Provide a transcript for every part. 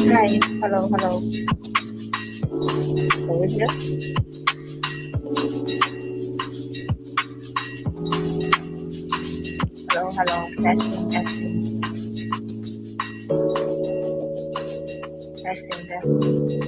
Hi, hello, hello. Who is this? Hello, hello. Testing, testing, testing, testing.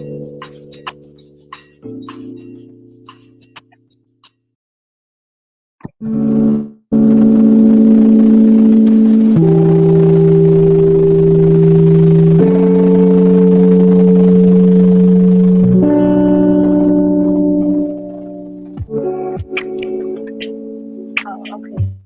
Oh, okay.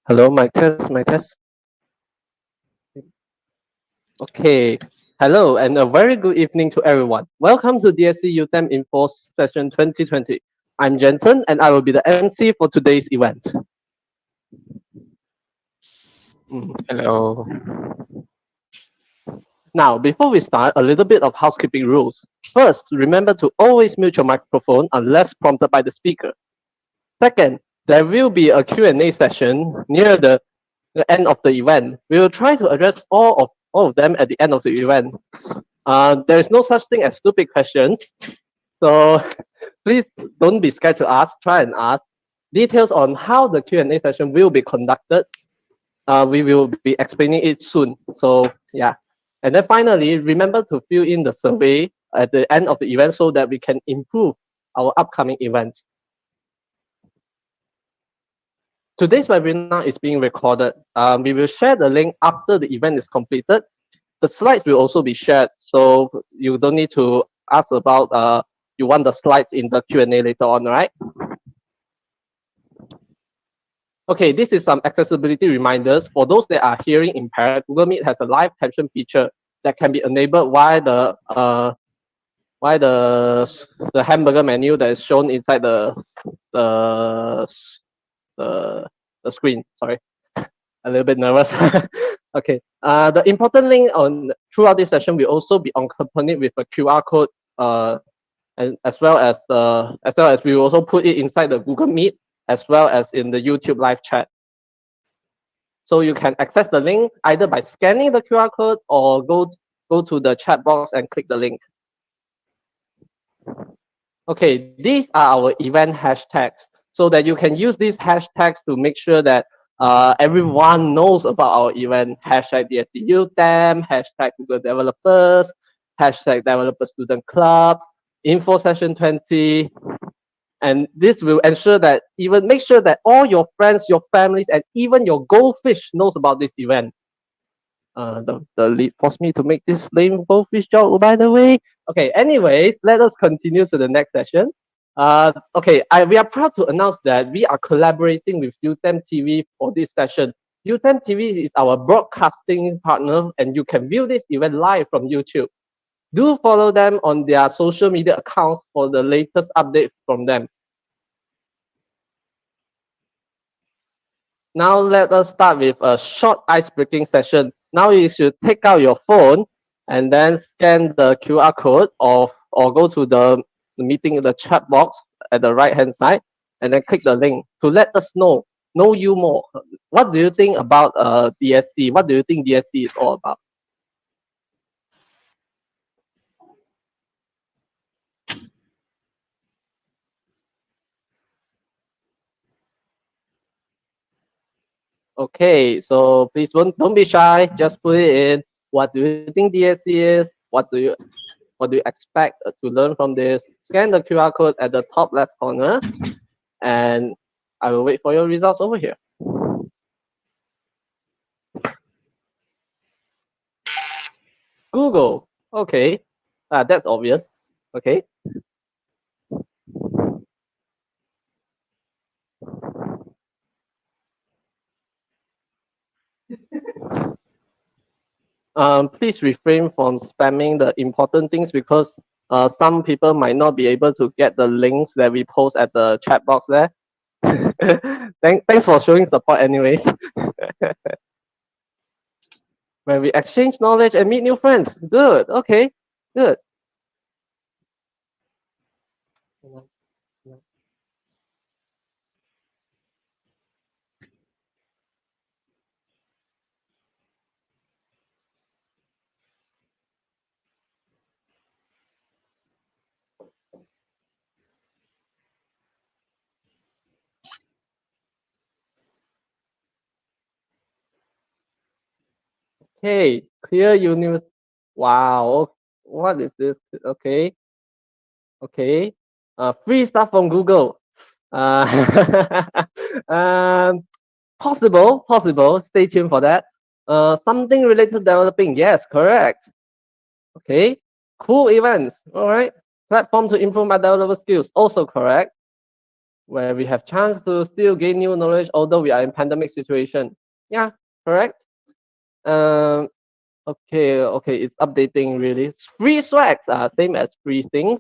Hello, mic test, mic test. Okay. Hello, and a very good evening to everyone. Welcome to DSC UTeM Info Session 2020. I'm Jensen, and I will be the MC for today's event. Hello. Now, before we start, a little bit of housekeeping rules. First, remember to always mute your microphone unless prompted by the speaker. Second, there will be a Q&A session near the end of the event. We will try to address all of them at the end of the event. There is no such thing as stupid questions, so please don't be scared to ask. Try and ask. Details on how the Q&A session will be conducted, we will be explaining it soon. So yeah, and then finally, remember to fill in the survey at the end of the event so that we can improve our upcoming events. Today's webinar is being recorded. We will share the link after the event is completed. The slides will also be shared, so you don't need to ask about you want the slides in the Q&A later on, right? Okay, this is some accessibility reminders. For those that are hearing impaired, Google Meet has a live caption feature that can be enabled while the hamburger menu that is shown inside the the, the screen. Sorry, a little bit nervous. Okay. The important link on throughout this session will also be accompanied with a QR code, and as well as we will also put it inside the Google Meet as well as in the YouTube live chat. So you can access the link either by scanning the QR code or go to the chat box and click the link. Okay, these are our event hashtags so that you can use these hashtags to make sure that everyone knows about our event. Hashtag DSC UTeM, hashtag Google Developers, hashtag Developer Student Clubs, Info Session 20. And this will ensure that make sure that all your friends, your families, and even your goldfish knows about this event. The lead forced me to make this lame goldfish joke, by the way. Okay, anyways, let us continue to the next session. Okay, we are proud to announce that we are collaborating with UTeM TV for this session. UTeM TV is our broadcasting partner, and you can view this event live from YouTube. Do follow them on their social media accounts for the latest update from them. Now let us start with a short ice-breaking session. Now you should take out your phone and then scan the QR code or go to the meeting, the chat box at the right-hand side, and then click the link to let us know you more. What do you think about DSC? What do you think DSC is all about? Okay, so please don't be shy. Just put it in. What do you think DSC is? What do you expect to learn from this? Scan the QR code at the top left corner, and I will wait for your results over here. Google. Okay, that's obvious. Okay. Please refrain from spamming the important things because some people might not be able to get the links that we post at the chat box there. Thanks for showing support anyways. Where we exchange knowledge and meet new friends. Good. Okay. Good. Okay. Clear universe. Wow. What is this? Okay. Okay. Free stuff from Google. Uh, um, possible. Stay tuned for that. Something related to developing. Yes, correct. Okay. Cool events. All right. Platform to improve my developer skills. Also correct. Where we have chance to still gain new knowledge, although we are in pandemic situation. Yeah, correct. Um. Okay. It's updating really. Free swags are same as free things.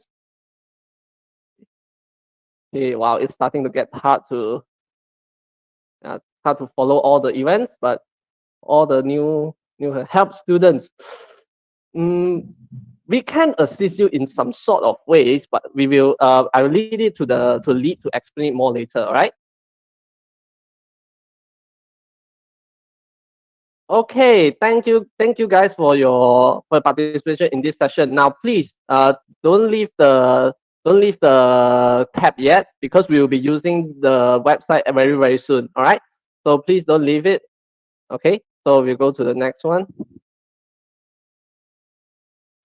Okay. Wow. It's starting to get hard to follow all the events, but all the new help students. Mm, we can assist you in some sort of ways, but we will. I will lead it to lead to explain it more later. All right. Okay. Thank you guys for participation in this session. Now, please, don't leave the don't leave the tab yet because we will be using the website very soon. All right. So please don't leave it. Okay. So we'll go to the next one.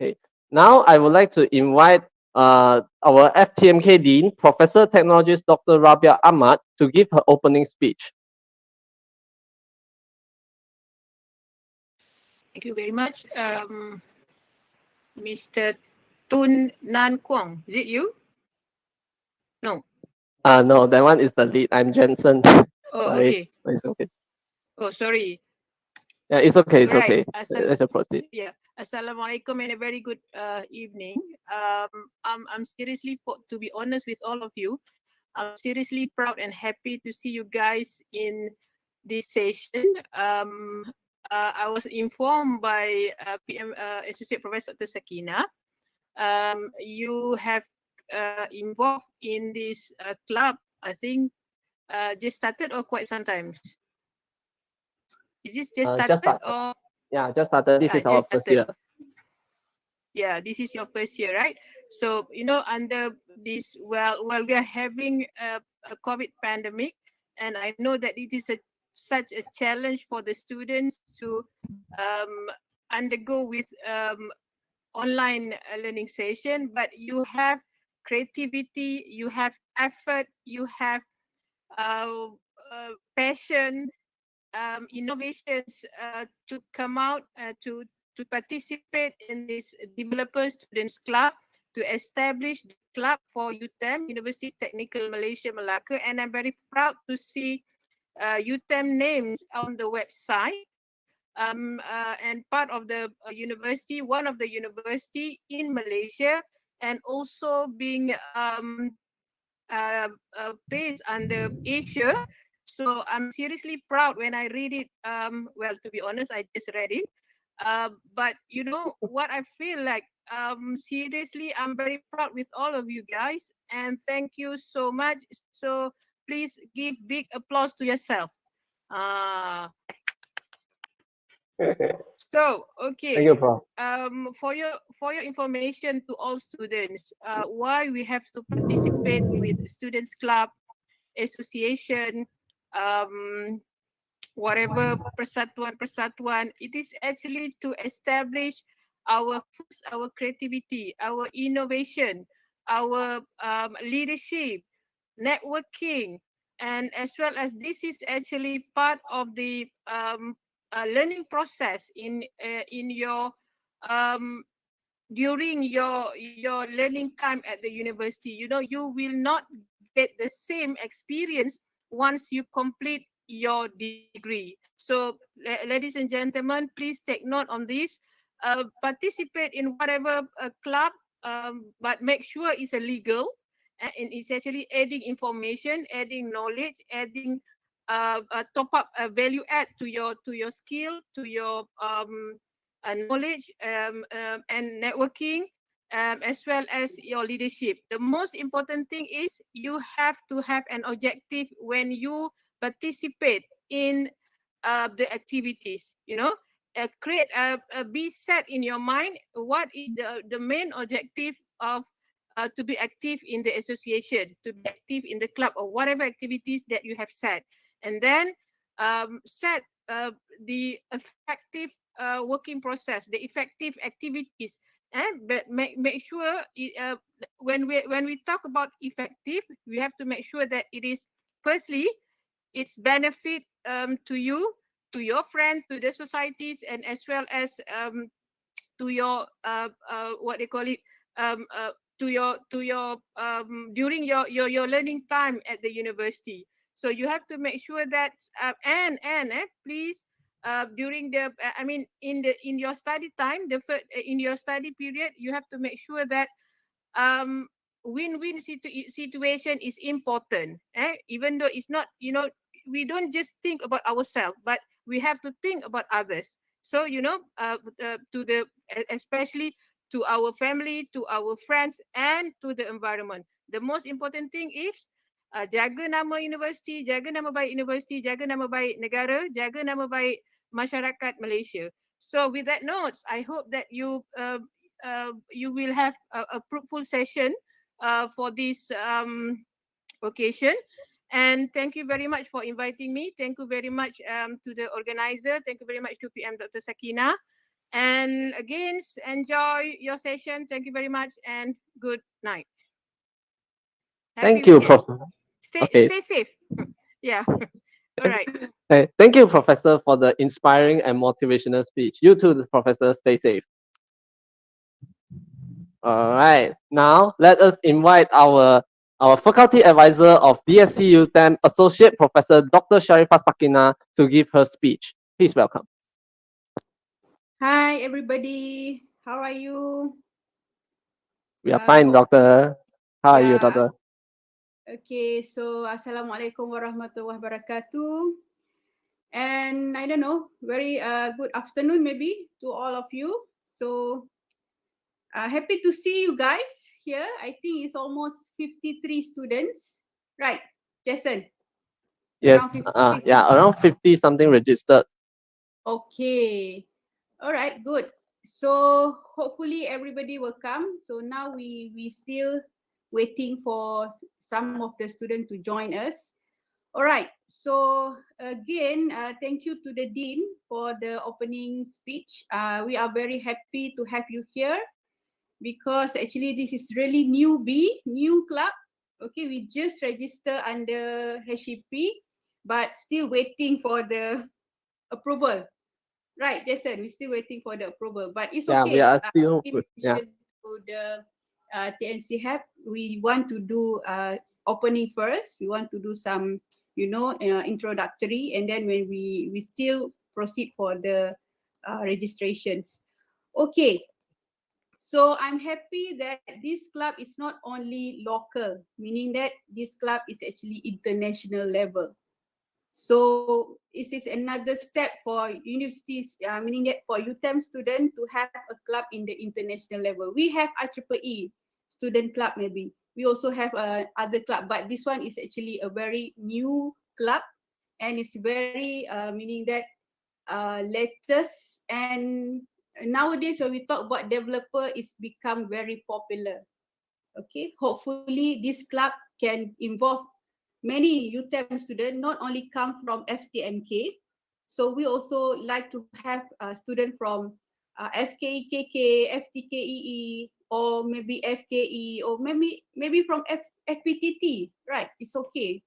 Okay. Now I would like to invite our FTMK Dean, Professor Technologist Dr. Rabia Ahmad, to give her opening speech. Thank you very much, Mr. Tun Nan Kwong. Is it you? No. No, that one is the lead. I'm Jensen. Oh, Sorry. okay. It's okay. Oh, sorry. Yeah, it's okay. It's Right. okay. Let's just proceed. Yeah. Assalamualaikum and a very good evening. I'm seriously, to be honest with all of you, I'm seriously proud and happy to see you guys in this session. I was informed by PM Associate Professor Dr. Sakina. You have involved in this club, I think, just started or quite sometimes? Is this just started or? Yeah, just started. This is our first year. Yeah, this is your first year, right? So, under this, well, we are having a COVID pandemic, and I know that it is such a challenge for the students to undergo with online learning session, but you have creativity, you have effort, you have passion, innovations to come out to participate in this developer students club, to establish the club for UTeM, University Technical Malaysia Malacca, and I'm very proud to see UTeM names on the website. And part of the university, one of the university in Malaysia, and also being based under Asia. So I'm seriously proud when I read it. Well, to be honest, I just read it. But you know what I feel like? Seriously, I'm very proud with all of you guys, and thank you so much. So please give big applause to yourself. So okay. Thank you, Prof. For your information to all students, why we have to participate with students club, association, um, whatever persatuan, it is actually to establish our creativity, our innovation, our leadership, networking, and as well as this is actually part of the learning process in your um, during your learning time at the university. You know, you will not get the same experience once you complete your degree. So, ladies and gentlemen, please take note on this. Participate in whatever club, but make sure it's a legal, and it's actually adding information, adding knowledge, adding top up value add to your skill, to your knowledge, and networking, as well as your leadership. The most important thing is you have to have an objective when you participate in the activities. You know, create be set in your mind what is the main objective of to be active in the association, to be active in the club, or whatever activities that you have set, and then set the effective working process, the effective activities, and but make sure when we talk about effective, we have to make sure that it is firstly its benefit to you, to your friend, to the societies, and as well as to your what they call it um, uh, to your during your learning time at the university. So you have to make sure that please during the I mean in your study time, in your study period, you have to make sure that um win-win situation is important, even though it's not, you know, we don't just think about ourselves, but we have to think about others. So you know, to the especially to our family, to our friends, and to the environment. The most important thing is jaga nama universiti, jaga nama baik universiti, jaga nama baik negara, jaga nama baik masyarakat Malaysia. So with that notes, I hope that you will have a fruitful session for this occasion. And thank you very much for inviting me. Thank you very much to the organizer. Thank you very much to PM Dr. Sakina. And again, enjoy your session. Thank you very much and good night. Happy Thank you, weekend. Professor. Stay Okay. stay safe. Yeah. All right. Thank you, Professor, for the inspiring and motivational speech. You too, Professor. Stay safe. All right. Now let us invite our faculty advisor of DSC UTeM, Associate Professor Dr. Sharifah Sakina, to give her speech. Please welcome. Hi, everybody. How are you? We are fine, Doctor. How are you, Yeah. Doctor? Okay, so Assalamualaikum warahmatullahi wabarakatuh. And I don't know, very good afternoon maybe to all of you. So happy to see you guys here. I think it's almost 53 students. Right, Jason? Yes, Around 53 yeah, around 50 something registered. Okay. All right, good. So hopefully everybody will come. So now we still waiting for some of the students to join us. All right. So again, thank you to the Dean for the opening speech. We are very happy to have you here because actually this is really new club. Okay, we just registered under HEP, but still waiting for the approval. Right, Jason, we're still waiting for the approval, but it's Yeah, okay. we are still In good. Yeah. addition to the TNC HEP, we want to do opening first. We want to do some, introductory, and then when we still proceed for the registrations. Okay, so I'm happy that this club is not only local, meaning that this club is actually international level. So this is another step for universities, meaning that for UTeM students to have a club in the international level. We have IEEE student club maybe. We also have other club, but this one is actually a very new club, and it's very meaning that latest, and nowadays when we talk about developer, it's become very popular. Okay, hopefully this club can involve many UTeM students, not only come from FTMK. So we also like to have students from FKEKK, FTKEE, or maybe FKE, or maybe from FPTT. Right, it's okay.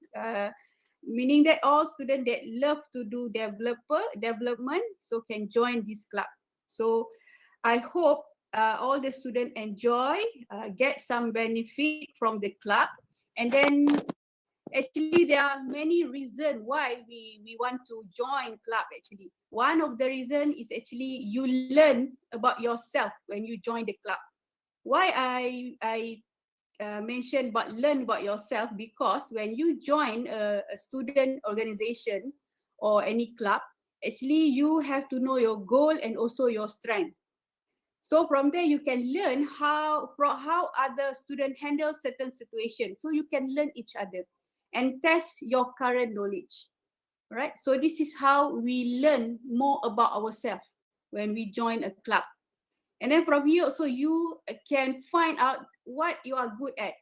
Meaning that all students that love to do development, so can join this club. So I hope all the students enjoy, get some benefit from the club. And then actually there are many reasons why we want to join club actually. One of the reason is actually you learn about yourself when you join the club. Why I mentioned about learn about yourself, because when you join a student organization or any club, actually you have to know your goal and also your strength. So from there you can learn how other students handle certain situations. So you can learn each other and test your current knowledge. Right? So this is how we learn more about ourselves when we join a club. And then from here also you can find out what you are good at.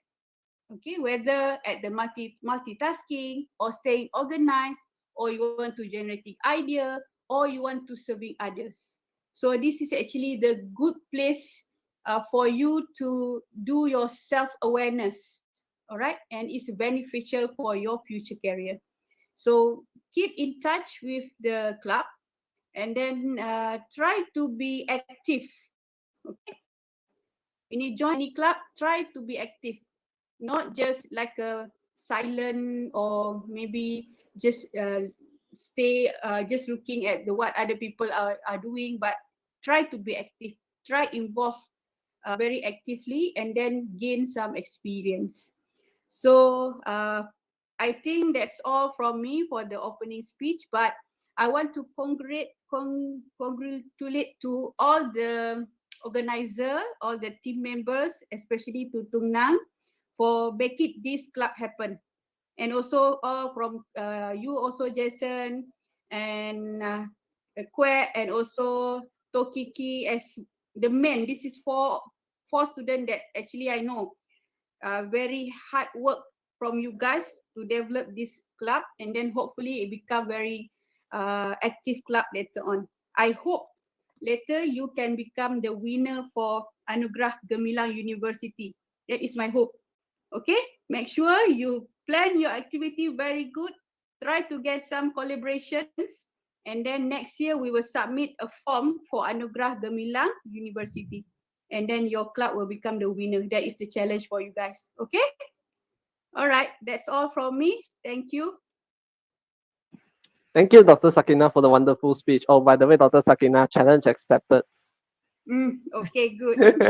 Okay, whether at the multitasking or staying organized, or you want to generating idea, or you want to serving others. So this is actually the good place for you to do your self-awareness, all right? And it's beneficial for your future career. So keep in touch with the club, and then try to be active, okay? When you join any club, try to be active, not just like a silent, or maybe just stay just looking at the what other people are doing, but try to be active, try involve very actively, and then gain some experience. So I think that's all from me for the opening speech, but I want to congratulate to all the organizer, all the team members, especially to Tung Nang, for making this club happen. And also from you also, Jason, and Kwe, and also Tokiki as the men. This is four students that actually I know very hard work from you guys to develop this club, and then hopefully it become very active club later on. I hope later you can become the winner for Anugerah Gemilang University. That is my hope. Okay, make sure you plan your activity very good. Try to get some collaborations, and then next year we will submit a form for Anugerah Gemilang University, and then your club will become the winner. That is the challenge for you guys. Okay, all right, that's all from me. Thank you. Thank you, Dr. Sakina, for the wonderful speech. Oh, by the way, Dr. Sakina, challenge accepted. Okay, good.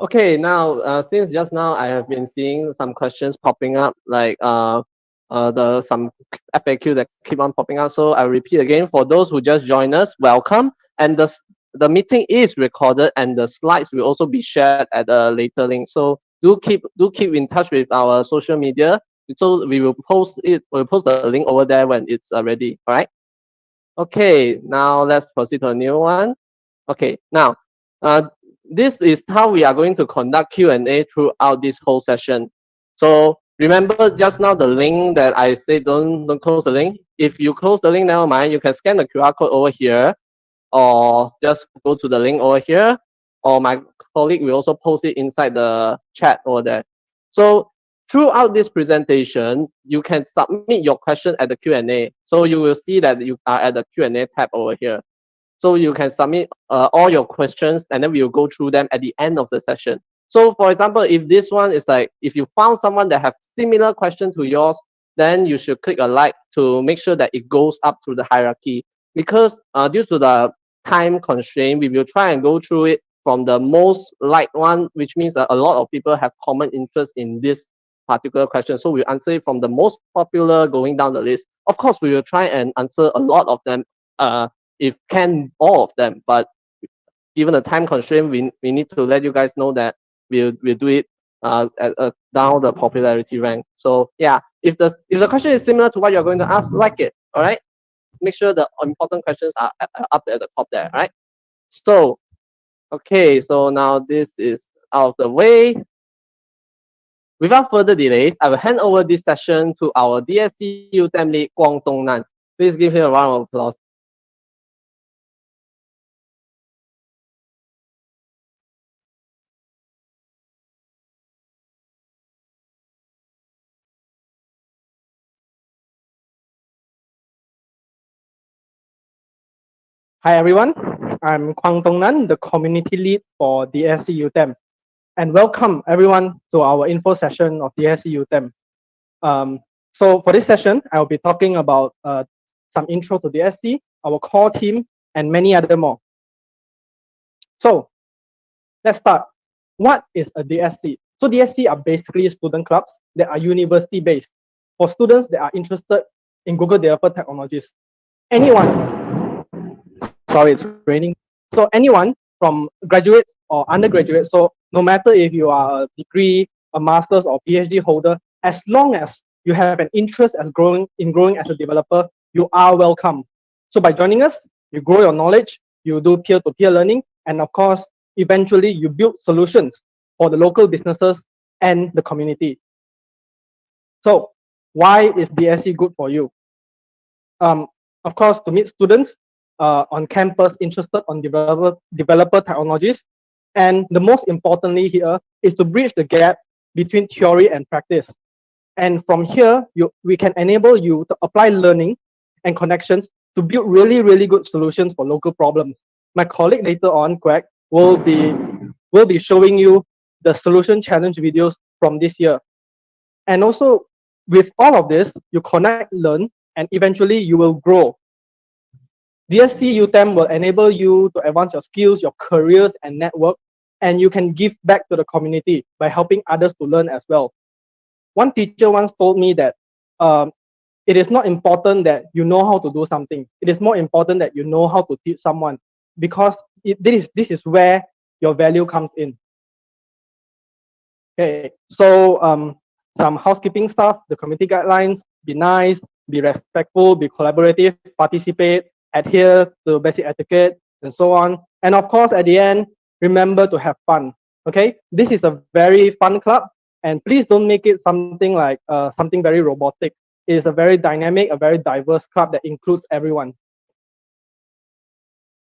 Okay, now since just now I have been seeing some questions popping up, like the some FAQ that keep on popping up. So I repeat again, for those who just joined us, welcome. And the meeting is recorded, and the slides will also be shared at a later link. So do keep in touch with our social media. So we will post it. We'll post the link over there when it's ready. All right. Okay, now let's proceed to a new one. Okay, now, uh, this is how we are going to conduct Q&A throughout this whole session. So remember just now the link that I said don't close the link. If you close the link, never mind. You can scan the QR code over here, or just go to the link over here, or my colleague will also post it inside the chat over there. So throughout this presentation, you can submit your question at the Q&A. So you will see that you are at the Q&A tab over here. So you can submit all your questions, and then we will go through them at the end of the session. So for example, if this one is like, if you found someone that have similar question to yours, then you should click a like to make sure that it goes up through the hierarchy. Because due to the time constraint, we will try and go through it from the most liked one, which means that a lot of people have common interest in this particular question. So we answer it from the most popular going down the list. Of course, we will try and answer a lot of them, if can all of them, but given the time constraint, we need to let you guys know that we'll do it down the popularity rank. So yeah, if the question is similar to what you're going to ask, like it. All right, make sure the important questions are up at the top there. All right. So okay, so now this is out of the way. Without further delays, I will hand over this session to our DSC UTeM lead Guang Dongnan. Please give him a round of applause. Hi everyone. I'm Kwang Tong Nan, the community lead for DSC UTeM. And welcome everyone to our info session of DSC UTeM. So for this session, I'll be talking about some intro to DSC, our core team, and many other more. So let's start. What is a DSC? So DSC are basically student clubs that are university-based for students that are interested in Google Developer Technologies. Anyone, sorry, it's raining. So anyone from graduates or undergraduates, so no matter if you are a degree, a master's or PhD holder, as long as you have an interest as growing as a developer, you are welcome. So by joining us, you grow your knowledge, you do peer-to-peer learning, and of course, eventually you build solutions for the local businesses and the community. So why is DSC good for you? Of course, to meet students on campus interested on developer technologies. And the most importantly here is to bridge the gap between theory and practice. And from here, we can enable you to apply learning and connections to build really, really good solutions for local problems. My colleague later on, Quack, will be showing you the solution challenge videos from this year. And also, with all of this, you connect, learn, and eventually you will grow. DSC UTeM will enable you to advance your skills, your careers, and network, and you can give back to the community by helping others to learn as well. One teacher once told me that it is not important that you know how to do something. It is more important that you know how to teach someone, because this is where your value comes in. Okay, so some housekeeping stuff, the community guidelines: be nice, be respectful, be collaborative, participate, adhere to basic etiquette, and so on. And of course, at the end, remember to have fun. Okay, this is a very fun club, and please don't make it something like something very robotic. It is a very dynamic, a very diverse club that includes everyone.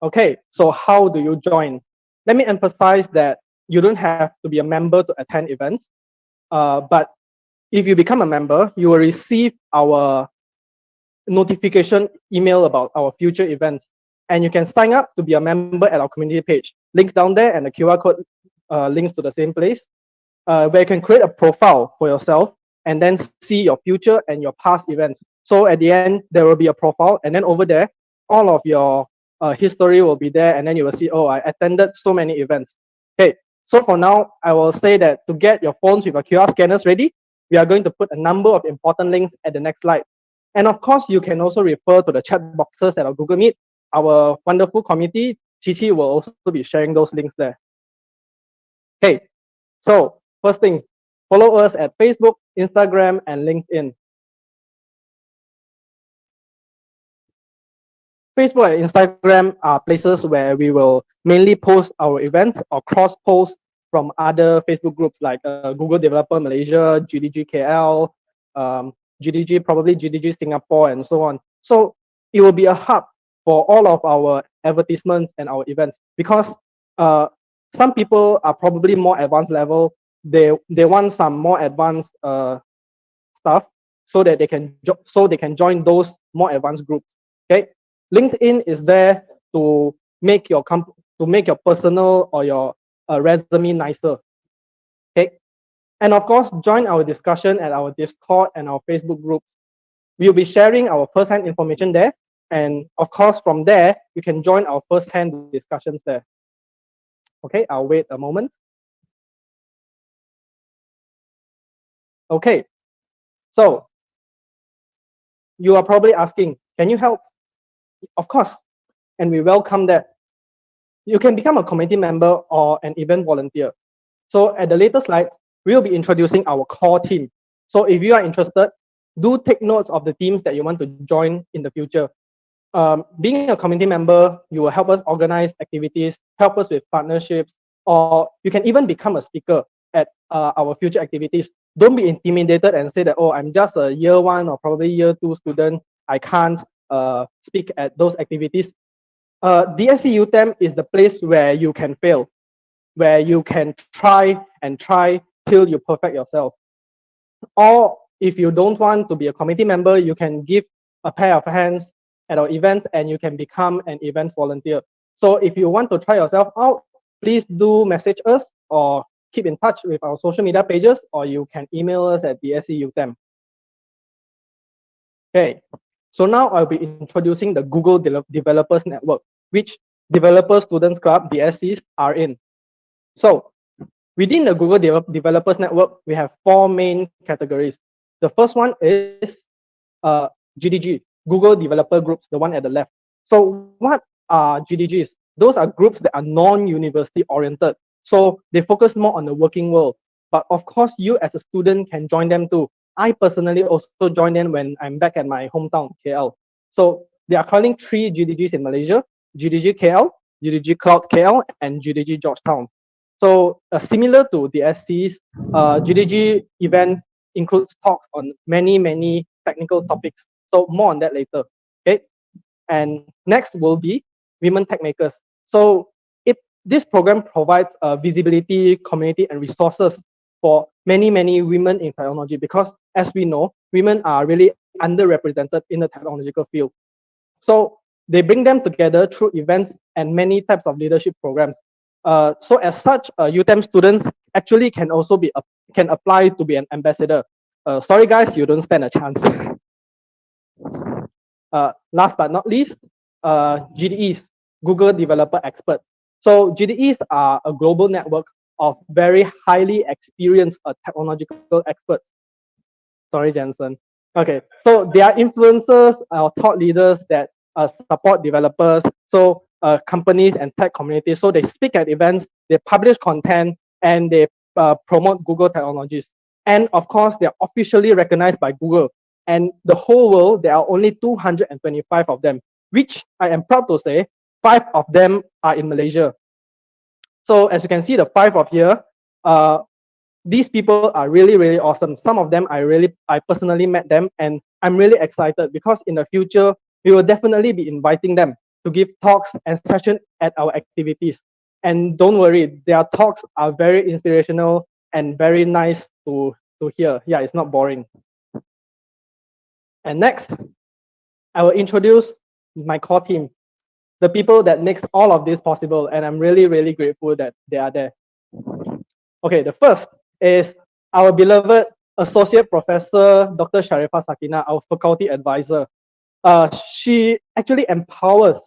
Okay, so how do you join? Let me emphasize that you don't have to be a member to attend events, but if you become a member, you will receive our notification email about our future events, and you can sign up to be a member at our community page. Link down there, and the QR code links to the same place, where you can create a profile for yourself and then see your future and your past events. So at the end, there will be a profile, and then over there, all of your history will be there, and then you will see, oh, I attended so many events. Okay, so for now, I will say that to get your phones with your QR scanners ready, we are going to put a number of important links at the next slide. And of course, you can also refer to the chat boxes at our Google Meet. Our wonderful committee, Chichi, will also be sharing those links there. Okay, so first thing, follow us at Facebook, Instagram, and LinkedIn. Facebook and Instagram are places where we will mainly post our events or cross-post from other Facebook groups like Google Developer Malaysia, GDG KL, GDG, probably GDG Singapore, and so on. So it will be a hub for all of our advertisements and our events, because some people are probably more advanced level. They want some more advanced stuff so that they can join those more advanced groups. Okay, LinkedIn is there to make your personal or your resume nicer. Okay, and of course, join our discussion at our Discord and our Facebook groups. We'll be sharing our first-hand information there, and of course, from there you can join our first-hand discussions there. Okay, I'll wait a moment. Okay, so you are probably asking, can you help? Of course, and we welcome that. You can become a community member or an event volunteer. So at the later slides, we'll be introducing our core team. So if you are interested, do take notes of the teams that you want to join in the future. Being a community member, you will help us organize activities, help us with partnerships, or you can even become a speaker at our future activities. Don't be intimidated and say that, oh, I'm just a year 1 or probably year 2 student, I can't speak at those activities. DSC UTeM is the place where you can fail, where you can try till you perfect yourself. Or if you don't want to be a committee member, you can give a pair of hands at our events and you can become an event volunteer. So if you want to try yourself out, please do message us or keep in touch with our social media pages, or you can email us at the SC UTeM. Okay, so now I'll be introducing the Google Developers Network, which Developer Students Club, the SCs, are in. So within the Google Developers Network, we have four main categories. The first one is GDG, Google Developer Groups, the one at the left. So what are GDGs? Those are groups that are non-university oriented. So they focus more on the working world. But of course, you as a student can join them too. I personally also join them when I'm back at my hometown, KL. So they are calling three GDGs in Malaysia: GDG KL, GDG Cloud KL, and GDG Georgetown. So similar to the SCs, GDG event includes talks on many technical topics. So more on that later. Okay. And next will be Women Tech Makers. So this program provides visibility, community, and resources for many women in technology, because as we know, women are really underrepresented in the technological field. So they bring them together through events and many types of leadership programs. So as such, UTeM students actually can also can apply to be an ambassador. Sorry guys, you don't stand a chance. Last but not least, GDEs, Google Developer Experts. So GDEs are a global network of very highly experienced technological experts. Sorry, Jensen. Okay, so they are influencers or thought leaders that support developers, so companies and tech communities. So they speak at events, they publish content, and they promote Google technologies. And of course, they are officially recognized by Google. And the whole world, there are only 225 of them, which I am proud to say, 5 of them are in Malaysia. So as you can see, the 5 of here, these people are really awesome. Some of them I personally met them, and I'm really excited because in the future we will definitely be inviting them to give talks and sessions at our activities. And don't worry, their talks are very inspirational and very nice to hear. Yeah, it's not boring. And next, I will introduce my core team, the people that makes all of this possible, and I'm really grateful that they are there. Okay, the first is our beloved Associate Professor Dr. Sharifah Sakina, our faculty advisor. She actually empowers,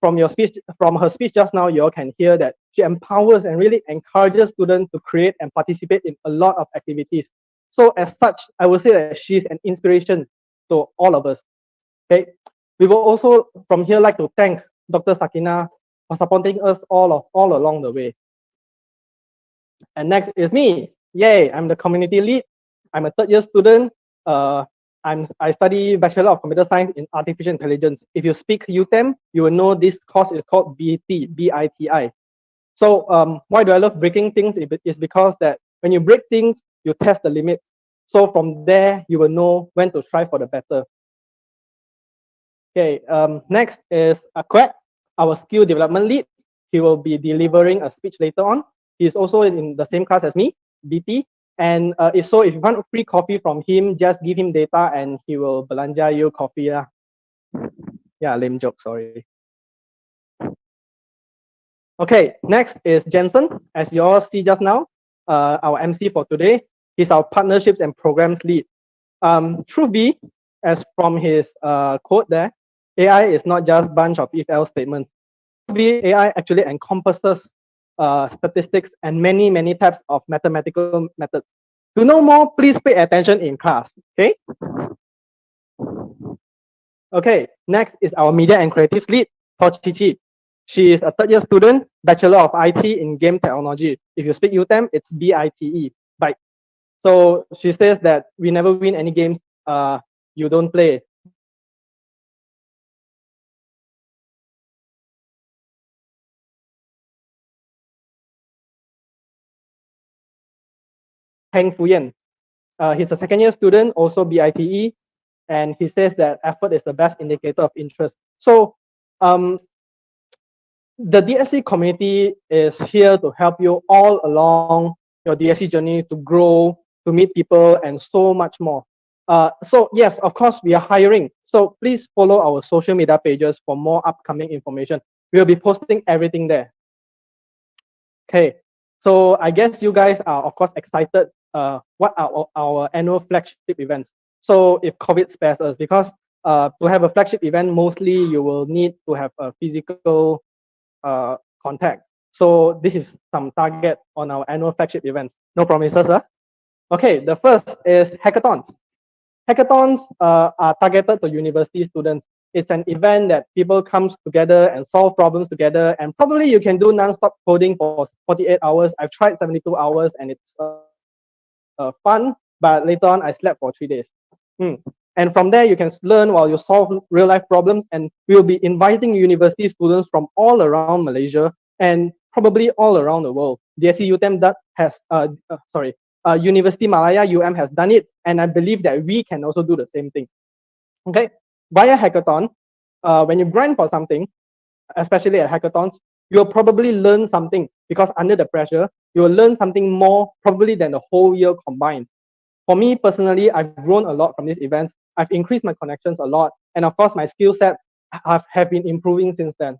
from her speech just now, you all can hear that she empowers and really encourages students to create and participate in a lot of activities. So as such, I would say that she's an inspiration to all of us. Okay, we will also from here like to thank Dr. Sakina for supporting us all along the way. And next is me. Yay, I'm the community lead. I'm a third-year student. I study Bachelor of Computer Science in Artificial Intelligence. If you speak UTeM, you will know this course is called BITI, B-I-T-I. So why do I love breaking things? It's because that when you break things, you test the limits. So from there, you will know when to strive for the better. Okay, next is Quack, our skill development lead. He will be delivering a speech later on. He's also in the same class as me, BT. And if you want a free coffee from him, just give him data and he will belanja you coffee. Yeah, lame joke, sorry. Okay, next is Jensen. As you all see just now, our MC for today. He's our partnerships and programs lead. Truth be, as from his quote there, AI is not just bunch of if-else statements. AI actually encompasses statistics and many types of mathematical methods. To know more, please pay attention in class. Okay. Okay. Next is our media and creatives lead, Tochichi. She is a third-year student, Bachelor of IT in Game Technology. If you speak UTeM, it's BITE. Bite. So she says that we never win any games you don't play. Heng Fuyan. He's a second-year student, also BITE, and he says that effort is the best indicator of interest. So the DSC community is here to help you all along your DSC journey to grow, to meet people, and so much more. So yes, of course, we are hiring. So please follow our social media pages for more upcoming information. We'll be posting everything there. Okay, so I guess you guys are of course excited. What are our annual flagship events? So if COVID spares us, because to have a flagship event, mostly you will need to have a physical contact. So this is some target on our annual flagship events. No promises, huh? Okay, the first is hackathons. Hackathons are targeted to university students. It's an event that people comes together and solve problems together, and probably you can do non-stop coding for 48 hours. I've tried 72 hours and it's fun, but later on I slept for 3 days. And from there you can learn while you solve real life problems, and we'll be inviting university students from all around Malaysia and probably all around the world. DSC UTeM that has University Malaya UM has done it, and I believe that we can also do the same thing. Okay, via hackathon, when you grind for something, especially at hackathons, you'll probably learn something, because under the pressure, you will learn something more probably than the whole year combined. For me personally, I've grown a lot from these events. I've increased my connections a lot, and of course, my skill sets have been improving since then.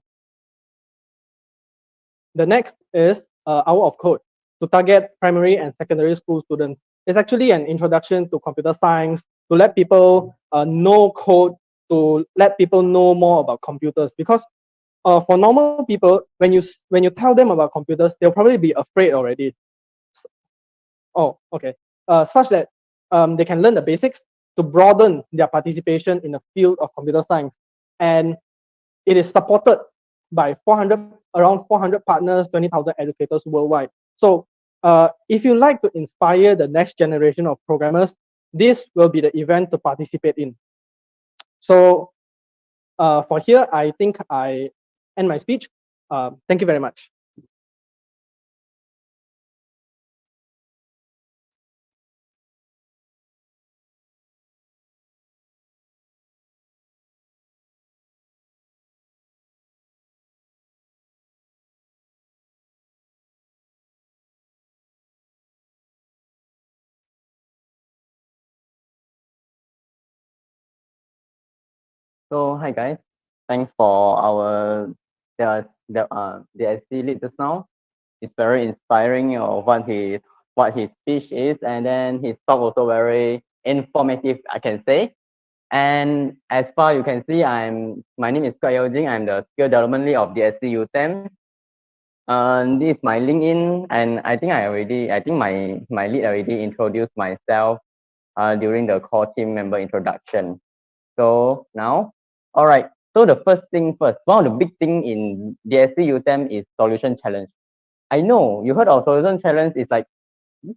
The next is Hour of Code to target primary and secondary school students. It's actually an introduction to computer science, to let people know code, to let people know more about computers. Because for normal people, when you tell them about computers, they'll probably be afraid already. Oh, okay. Such that they can learn the basics to broaden their participation in the field of computer science. And it is supported by around 400 partners, 20,000 educators worldwide. So if you like to inspire the next generation of programmers, this will be the event to participate in. So for here, I think I end my speech. Thank you very much. So hi guys, thanks for our the SC lead just now. It's very inspiring of what his speech is, and then his talk also very informative, I can say. And as far you can see, my name is Kwai Yeo Jing. I'm the skill development lead of the SC UTeM. This is my LinkedIn, and I think my lead already introduced myself during the core team member introduction. So now, all right. So the first thing first, one of the big thing in DSC UTeM is solution challenge. I know you heard of solution challenge. Is like,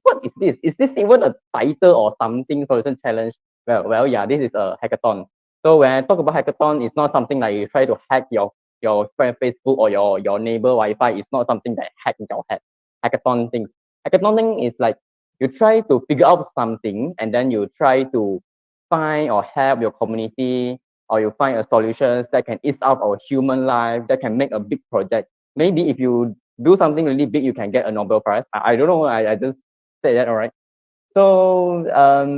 what is this? Is this even a title or something? Solution challenge. Well, yeah. This is a hackathon. So when I talk about hackathon, it's not something like you try to hack your friend Facebook or your neighbor Wi-Fi. It's not something that hack your head. Hackathon things. Hackathon thing is like you try to figure out something, and then you try to find or help your community, or you find a solutions that can ease out our human life, that can make a big project. Maybe if you do something really big, you can get a Nobel Prize. I don't know. I just say that, all right. So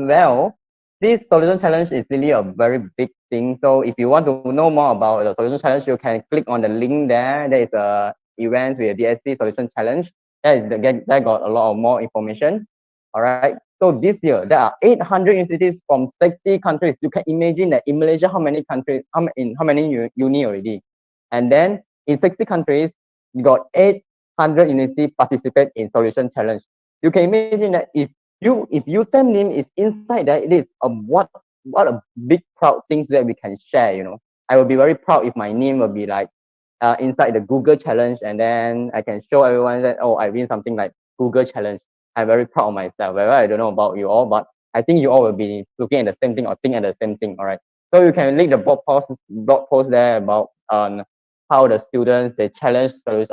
well, this solution challenge is really a very big thing. So if you want to know more about the solution challenge, you can click on the link there. There is a event with a DSC solution challenge. That got a lot of more information. All right. So this year there are 800 institutes from 60 countries. You can imagine that in Malaysia, how many countries, how many uni already, and then in 60 countries, you got 800 universities participate in solution challenge. You can imagine that if UTeM name is inside there, it is what a big proud things that we can share. I will be very proud if my name will be like inside the Google challenge, and then I can show everyone that, oh, I win something like Google challenge. I'm very proud of myself. Well, I don't know about you all, but I think you all will be looking at the same thing or think at the same thing. All right. So you can link the blog post there about how the students they challenge the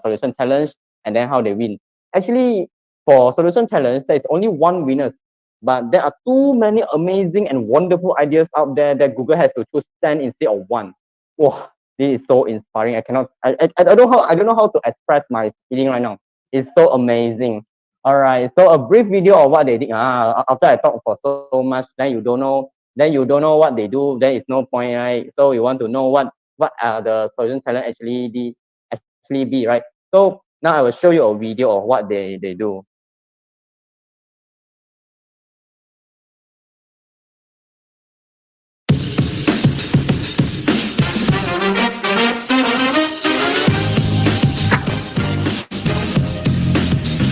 solution challenge, and then how they win. Actually, for solution challenge, there is only one winner, but there are too many amazing and wonderful ideas out there that Google has to choose 10 instead of one. Wow, this is so inspiring. I don't know how to express my feeling right now. It's so amazing. All right, so a brief video of what they did. After I talk for so much, then you don't know what they do. There is no point, right? So you want to know what what the solution challenge actually be, right? So now I will show you a video of what they do.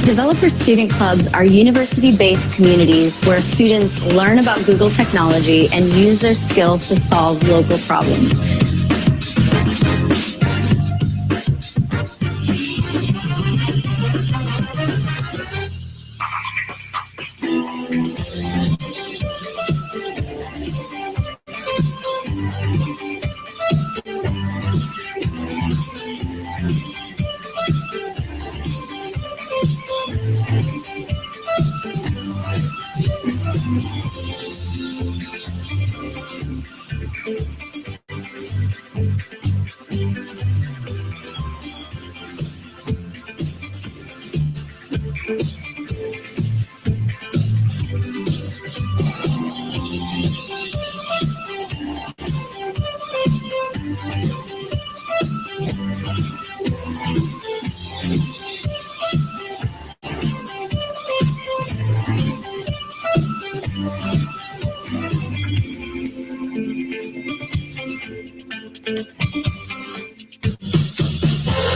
Developer student clubs are university-based communities where students learn about Google technology and use their skills to solve local problems.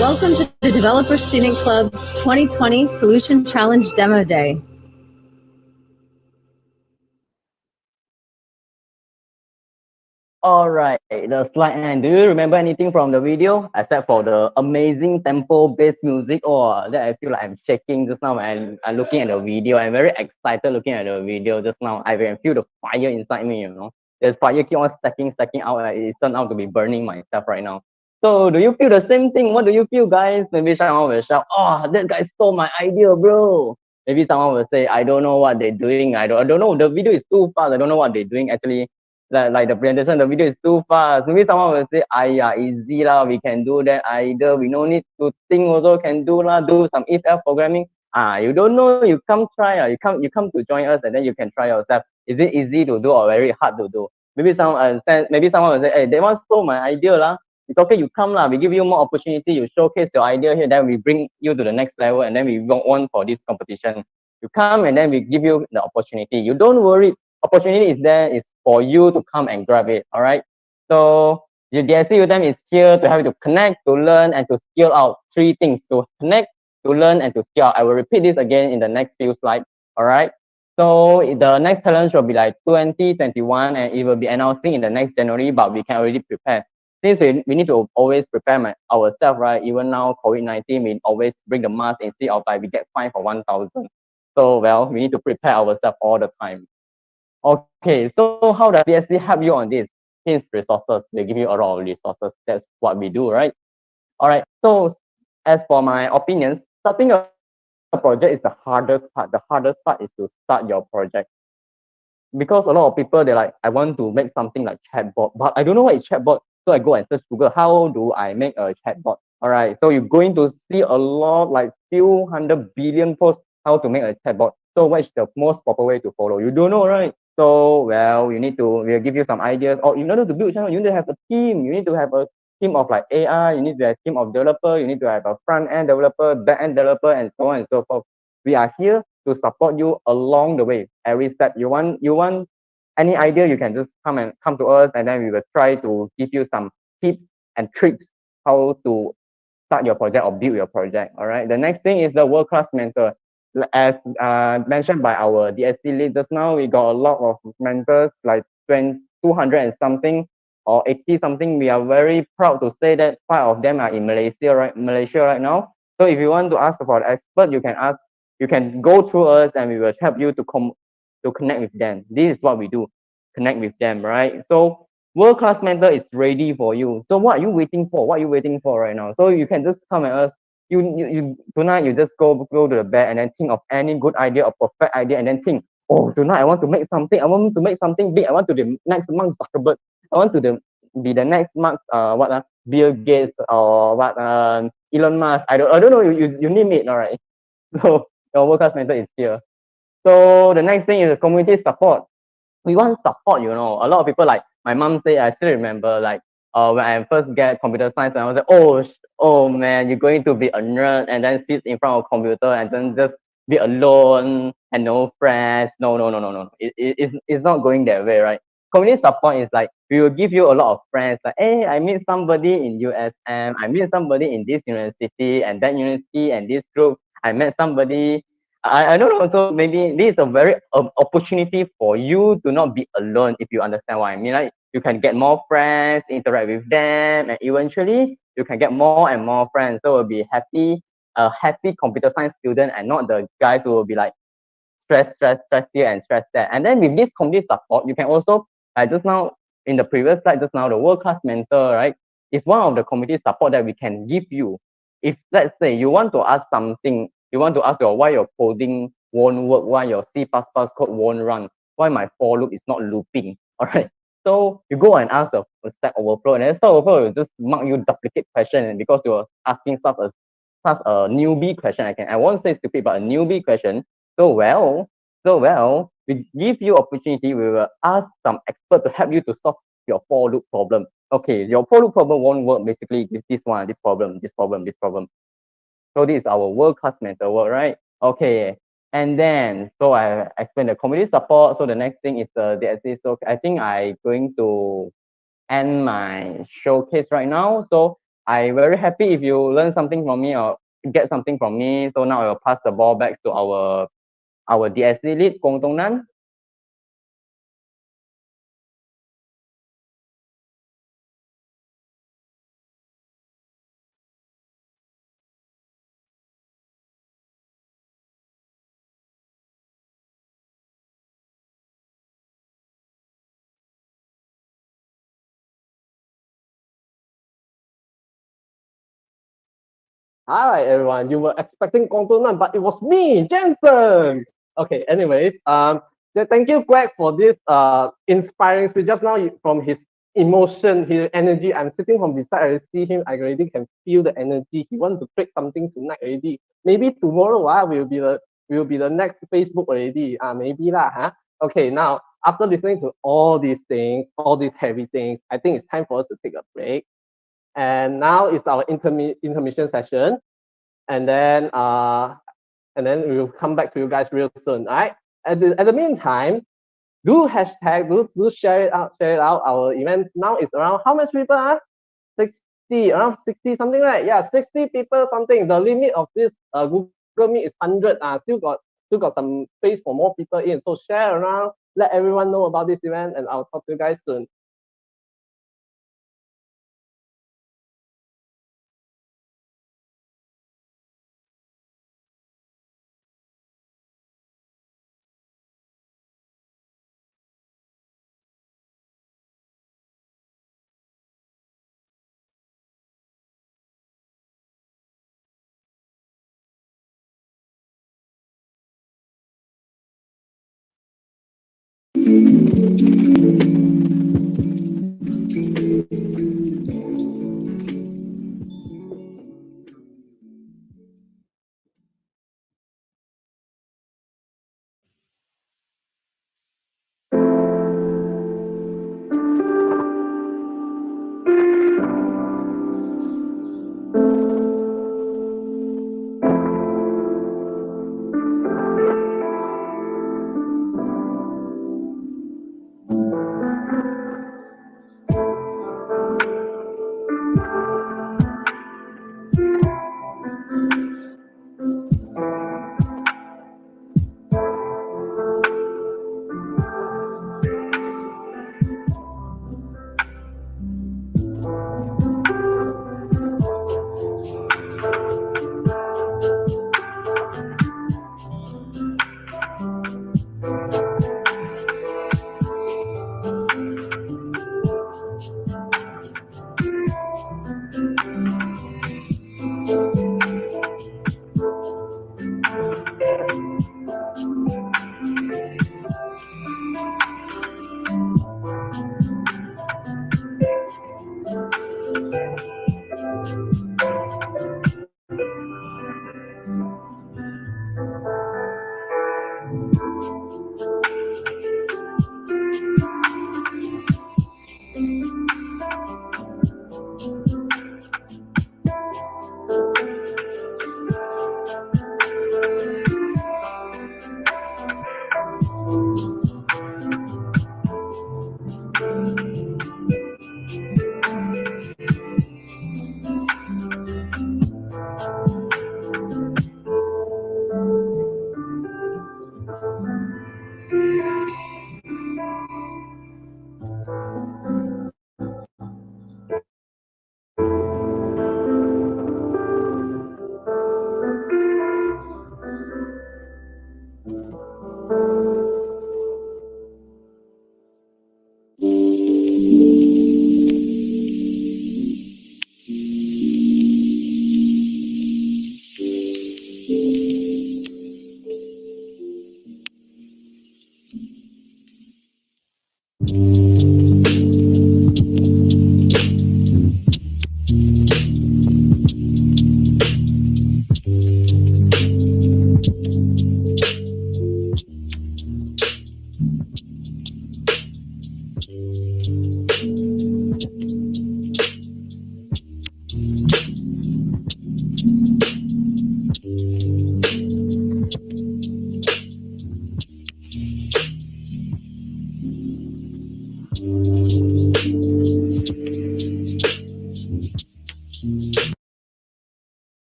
Welcome to the Developer Student Club's 2020 Solution Challenge Demo Day. All right, the slide. And do you remember anything from the video except for the amazing tempo-based music? Or that I feel like I'm shaking just now and I'm looking at the video. I'm very excited looking at the video just now. I can feel the fire inside me, you know. There's fire keep on stacking out. It turned out to be burning myself right now. So do you feel the same thing? What do you feel, guys? Maybe someone will shout, "Oh, that guy stole my idea, bro." Maybe someone will say, "I don't know what they're doing. I don't know. The video is too fast. I don't know what they're doing actually." Like the presentation, the video is too fast. Maybe someone will say, yeah, easy lah, we can do that either. We no need to think also can do lah, do some if else programming. You don't know, you come try. You come to join us and then you can try yourself. Is it easy to do or very hard to do? Maybe someone will say, hey, they want stole my idea lah. It's okay, you come lah. We give you more opportunity. You showcase your idea here, then we bring you to the next level, and then we go on for this competition. You come and then we give you the opportunity. You don't worry. Opportunity is there. Is for you to come and grab it. All right. So the DSC UTeM is here to help you to connect, to learn, and to skill out. Three things: to connect, to learn, and to skill out. I will repeat this again in the next few slides. All right. So the next challenge will be like 2021, and it will be announcing in the next January, but we can already prepare. Since we need to always prepare ourselves, right? Even now, COVID-19, we always bring the mask instead of like we get fined for 1,000. So, well, we need to prepare ourselves all the time. Okay, so how does DSC help you on this? His resources, they give you a lot of resources. That's what we do, right? All right, so as for my opinions, starting a project is the hardest part. The hardest part is to start your project. Because a lot of people, they're like, I want to make something like chatbot, but I don't know what is chatbot. So I go and search Google, how do I make a chatbot? All right, so you're going to see a lot, like few 100 billion posts, how to make a chatbot. So what is the most proper way to follow? You don't know, right? So, well, we'll give you some ideas. Or in order to build channel, you need to have a team. You need to have a team of like AI, you need to have a team of developer, you need to have a front-end developer, back-end developer, and so on and so forth. We are here to support you along the way. Every step you want any idea, you can just come to us, and then we will try to give you some tips and tricks how to start your project or build your project. All right. The next thing is the world-class mentor. As mentioned by our DSC lead just now, we got a lot of mentors, like 200 and something or 80 something. We are very proud to say that 5 of them are in Malaysia right now. So if you want to ask for an expert, you can go through us and we will help you to connect with them. This is what we do, connect with them, right? So world-class mentor is ready for you. So what are you waiting for? What are you waiting for right now? So you can just come at us. You tonight you just go to the bed and then think of any good idea or perfect idea and then think, oh, tonight I want to make something. I want to make something big. I want to be the next Mark Zuckerberg. I want to be the next Mark Bill Gates or what Elon Musk. I don't know. You name it, all right. So your world-class mentor is here. So the next thing is community support. We want support, you know. A lot of people, like my mom say, I still remember, like when I first get computer science, I was like, oh man, you're going to be a nerd and then sit in front of a computer and then just be alone and no friends. No. It's not going that way, right? Community support is like, we will give you a lot of friends. Like, hey, I meet somebody in USM, I meet somebody in this university and that university and this group. I met somebody. I don't know. So maybe this is a very opportunity for you to not be alone, if you understand what I mean. Like, you can get more friends, interact with them, and eventually you can get more and more friends. So you'll be a happy computer science student, and not the guys who will be like stress here and stress there. And then with this community support, you can also, just now in the previous slide, just now the world class mentor, right, is one of the community support that we can give you. If let's say you want to ask something, you want to ask why your coding won't work, why your C++ code won't run, why my for loop is not looping, all right. So you go and ask the Stack Overflow, and then Stack Overflow will just mark you duplicate question, and because you're asking such a newbie question, I won't say stupid, but a newbie question. So well, we give you opportunity. We will ask some expert to help you to solve your for loop problem. Okay, your for loop problem won't work. Basically, this one, this problem, this problem, this problem. So this is our world class mentor work, right? Okay, and then so I explained the community support. So the next thing is the DSC. So I think I going to end my showcase right now. So I very happy if you learn something from me or get something from me. So now I will pass the ball back to our DSC lead, Kong Tong Nan. All right, everyone. You were expecting Kongtonan, but it was me, Jensen. Okay. Anyways, thank you, Greg, for this inspiring speech. Just now, from his emotion, his energy, I'm sitting from beside. I see him. I already can feel the energy. He wants to create something tonight already. Maybe tomorrow, will be the next Facebook already. Maybe lah, huh? Okay. Now, after listening to all these things, all these heavy things, I think it's time for us to take a break. And now it's our intermission session, and then we'll come back to you guys real soon. All right. At the meantime, do hashtag, do share it out. Our event now is around how much people are? 60, around 60 something, right? Yeah, 60 people something. The limit of this Google Meet is 100. Still got some space for more people in. So share around, let everyone know about this event, and I'll talk to you guys soon.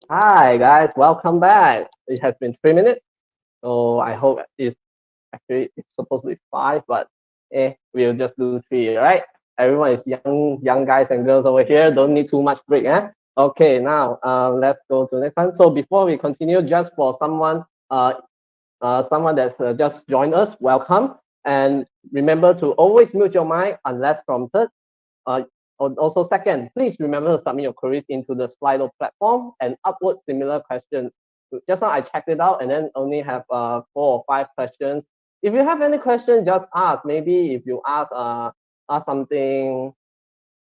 Hi guys, welcome back. It has been 3 minutes, so I hope it's supposed to be five, but we'll just do three, right? Everyone is young guys and girls over here. Don't need too much break, eh? Okay, now let's go to the next one. So before we continue, just for someone that's just joined us, welcome. And remember to always mute your mic unless prompted. Uh, Also, second, please remember to submit your queries into the Slido platform and upload similar questions. Just now I checked it out and then only have 4 or 5 questions. If you have any questions, just ask. Maybe if you ask something,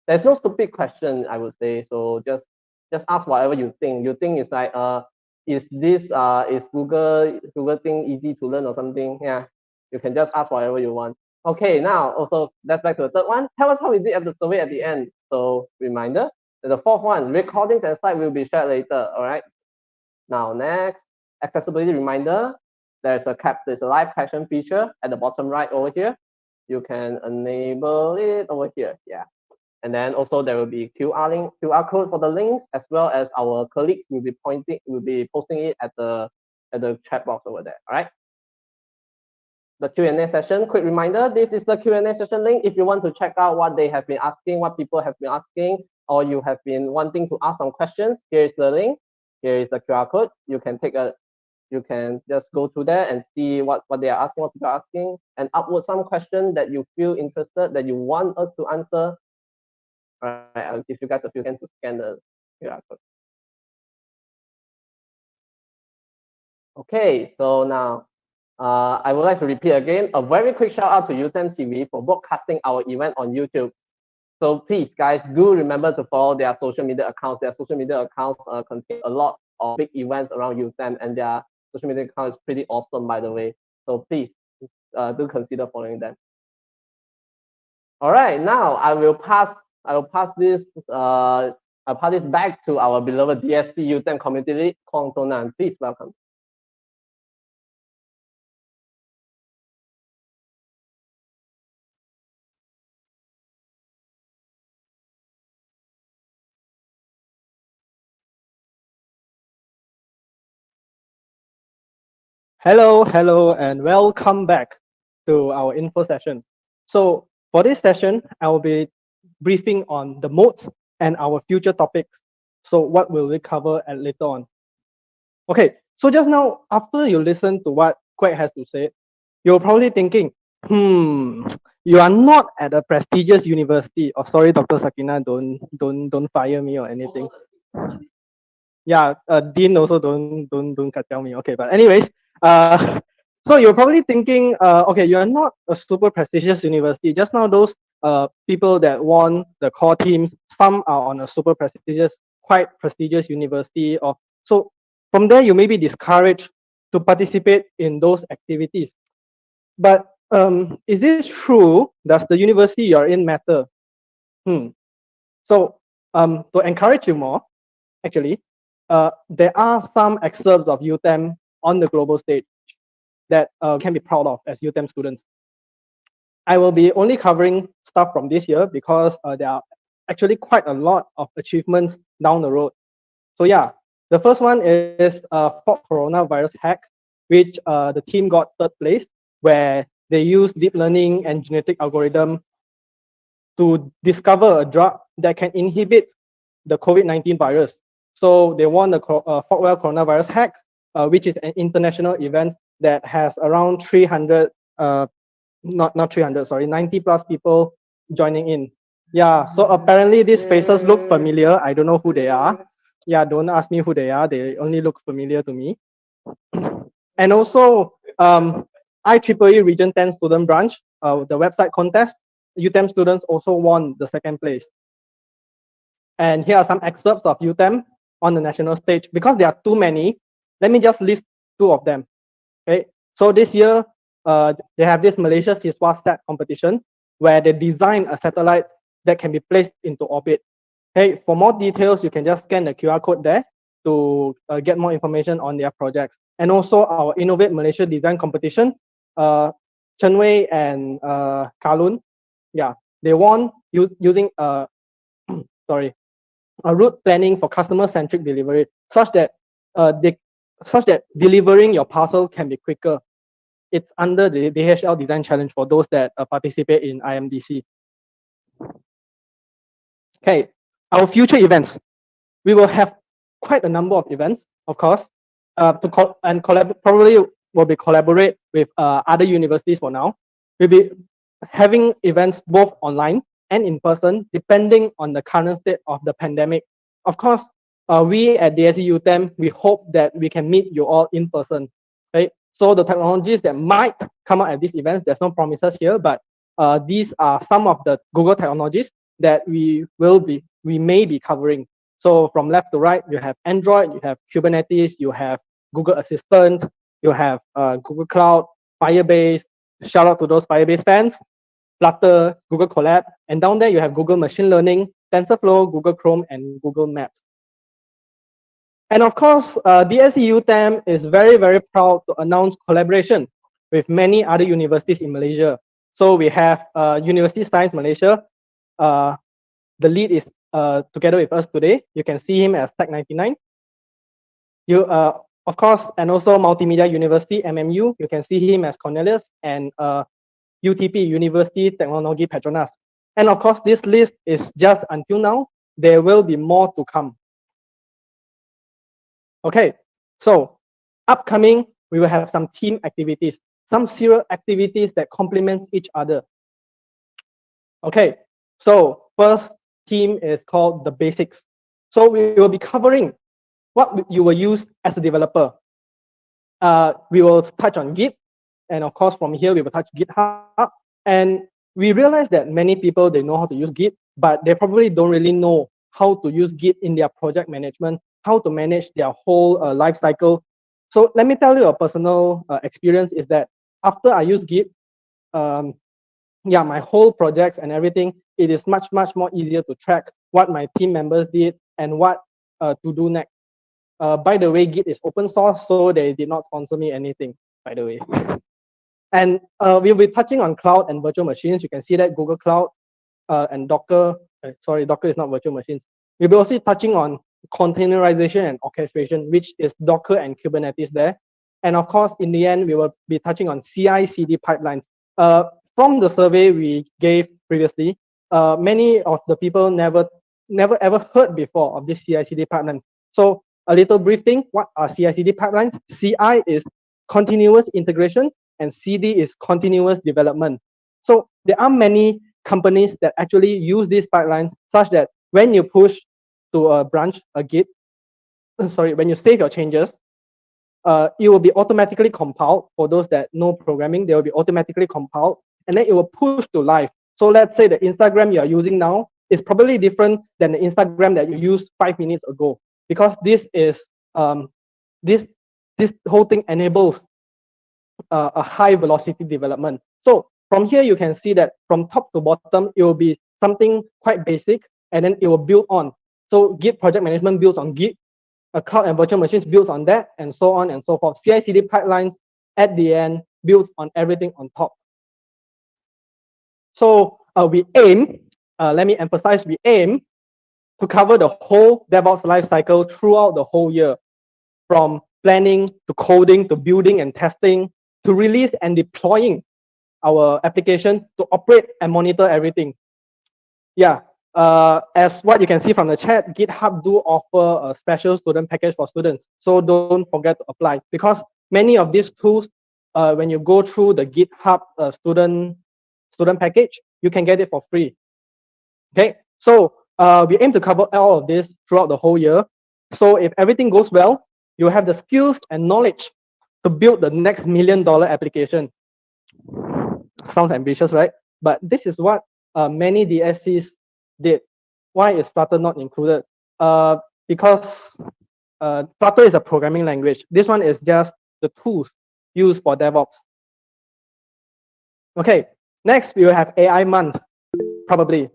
there's no stupid question, I would say. So just ask whatever you think. You think is like is Google thing easy to learn or something? Yeah, you can just ask whatever you want. Okay, now also let's back to the third one. Tell us how we did at the survey at the end. So reminder. The fourth one, recordings and slides will be shared later. All right. Now next, accessibility reminder. There's a live caption feature at the bottom right over here. You can enable it over here. Yeah. And then also there will be QR code for the links, as well as our colleagues will be posting it at the chat box over there. All right. The Q&A session. Quick reminder: this is the Q&A session link. If you want to check out what they have been asking, what people have been asking, or you have been wanting to ask some questions, here is the link. Here is the QR code. You can just go to there and see what they are asking, what people are asking, and upload some question that you feel interested, that you want us to answer. All right, I'll give you guys a few seconds to scan the QR code. Okay, so now I would like to repeat again, a very quick shout out to UTeM TV for broadcasting our event on YouTube. So please, guys, do remember to follow their social media accounts. Their social media accounts contain a lot of big events around UTeM, and their social media account is pretty awesome, by the way. So please do consider following them. All right, now I'll pass this back to our beloved DSC UTeM community lead, Kong Tonan. Please welcome. Hello, and welcome back to our info session. So for this session, I will be briefing on the modes and our future topics. So what will we cover at later on? Okay, so just now, after you listen to what Quek has to say, you're probably thinking, you are not at a prestigious university. Oh, sorry, Dr. Sakina, don't fire me or anything. Yeah, Dean also don't tell me. Okay, but anyways, so you're probably thinking, okay, you're not a super prestigious university. Just now, those people that won the core teams, some are on a super prestigious, quite prestigious university. Or so from there, you may be discouraged to participate in those activities. But is this true? Does the university you're in matter? So to encourage you more, actually, there are some excerpts of UTeM on the global stage that can be proud of as UTeM students. I will be only covering stuff from this year because there are actually quite a lot of achievements down the road. So yeah, the first one is for coronavirus hack, which the team got third place, where they used deep learning and genetic algorithm to discover a drug that can inhibit the COVID-19 virus. So they won the Fogwell coronavirus hack, which is an international event that has around 300, not 300, sorry, 90 plus people joining in. Yeah, so apparently these faces look familiar. I don't know who they are. Yeah, don't ask me who they are. They only look familiar to me. And also, IEEE Region 10 student branch, the website contest, UTeM students also won the second place. And here are some excerpts of UTeM on the national stage. Because there are too many, let me just list two of them. Okay, so this year, they have this Malaysia Siswa Sat competition where they design a satellite that can be placed into orbit. Hey, for more details, you can just scan the QR code there to get more information on their projects. And also our Innovate Malaysia Design Competition, Chen Wei and Kalun, yeah, they won using sorry, a route planning for customer-centric delivery. such that such that delivering your parcel can be quicker. It's under the DHL Design Challenge for those that participate in IMDC. Okay, our future events. We will have quite a number of events, of course, probably will be collaborate with other universities for now. We'll be having events both online and in person, depending on the current state of the pandemic. Of course, we at DSE UTeM, we hope that we can meet you all in person, right? So the technologies that might come out at these events, there's no promises here, but these are some of the Google technologies that we may be covering. So from left to right, you have Android, you have Kubernetes, you have Google Assistant, you have Google Cloud, Firebase. Shout out to those Firebase fans. Flutter, Google Colab, and down there you have Google Machine Learning, TensorFlow, Google Chrome, and Google Maps. And of course, DSE UTeM is very, very proud to announce collaboration with many other universities in Malaysia. So we have University Science Malaysia. The lead is together with us today. You can see him as Tech99. Of course, and also Multimedia University, MMU. You can see him as Cornelius, and UTP, University Technology Petronas. And of course, this list is just until now. There will be more to come. Okay, so upcoming, we will have some team activities, some serial activities that complement each other. Okay, so first team is called the basics. So we will be covering what you will use as a developer. We will touch on Git, and of course, from here, we will touch GitHub. And we realize that many people, they know how to use Git, but they probably don't really know how to use Git in their project management, how to manage their whole life cycle. So let me tell you a personal experience is that after I use Git, yeah, my whole projects and everything, it is much, much more easier to track what my team members did and what to do next. By the way, Git is open source, so they did not sponsor me anything, by the way. And we'll be touching on cloud and virtual machines. You can see that Google Cloud and Docker. Sorry, Docker is not virtual machines. We'll be also touching on containerization and orchestration, which is Docker and Kubernetes there. And of course, in the end, we will be touching on CI/CD pipelines. From the survey we gave previously, many of the people never ever heard before of this CI/CD pipeline. So a little brief thing, what are CI/CD pipelines? CI is continuous integration, and CD is continuous development. So there are many companies that actually use these pipelines such that when you push to a branch, a Git, sorry, when you save your changes, it will be automatically compiled. For those that know programming, they will be automatically compiled, and then it will push to live. So let's say the Instagram you are using now is probably different than the Instagram that you used 5 minutes ago, because this is this whole thing enables a high velocity development. So from here, you can see that from top to bottom, it will be something quite basic, and then it will build on. So Git project management builds on Git, a cloud and virtual machines builds on that, and so on and so forth. CI/CD pipelines at the end builds on everything on top. So we aim, let me emphasize, we aim to cover the whole DevOps lifecycle throughout the whole year, from planning to coding to building and testing to release and deploying our application to operate and monitor everything. Yeah, as what you can see from the chat, GitHub do offer a special student package for students. So don't forget to apply, because many of these tools, when you go through the GitHub student package, you can get it for free. Okay, so we aim to cover all of this throughout the whole year. So if everything goes well, you have the skills and knowledge to build the next $1 million application. Sounds ambitious, right? But this is what many DSCs did. Why is Flutter not included? Because Flutter is a programming language. This one is just the tools used for DevOps. Okay, next we will have AI month, probably.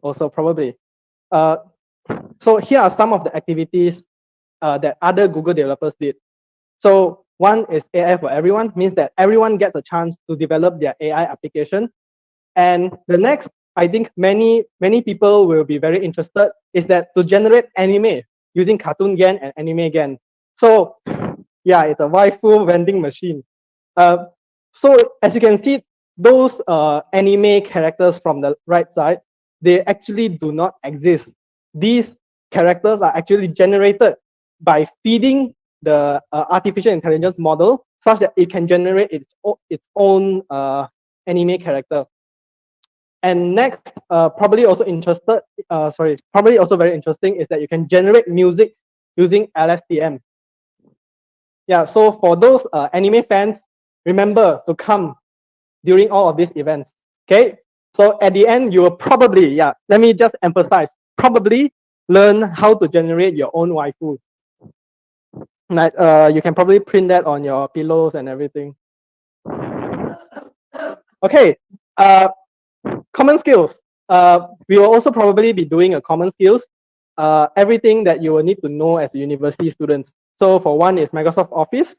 So here are some of the activities that other Google developers did. So one is AI for everyone, means that everyone gets a chance to develop their AI application. And the next, I think many people will be very interested, is that to generate anime using Cartoon Gen and Anime Gen. So yeah, it's a waifu vending machine. So as you can see, those anime characters from the right side, they actually do not exist. These characters are actually generated by feeding the artificial intelligence model such that it can generate its own anime character. And next, probably also probably also very interesting is that you can generate music using LSTM. Yeah, so for those anime fans, remember to come during all of these events. Okay, so at the end, you will probably, yeah, let me just emphasize, probably learn how to generate your own waifu. Like, you can probably print that on your pillows and everything. Okay, common skills. We will also probably be doing a common skills. Everything that you will need to know as university students. So for one is Microsoft Office,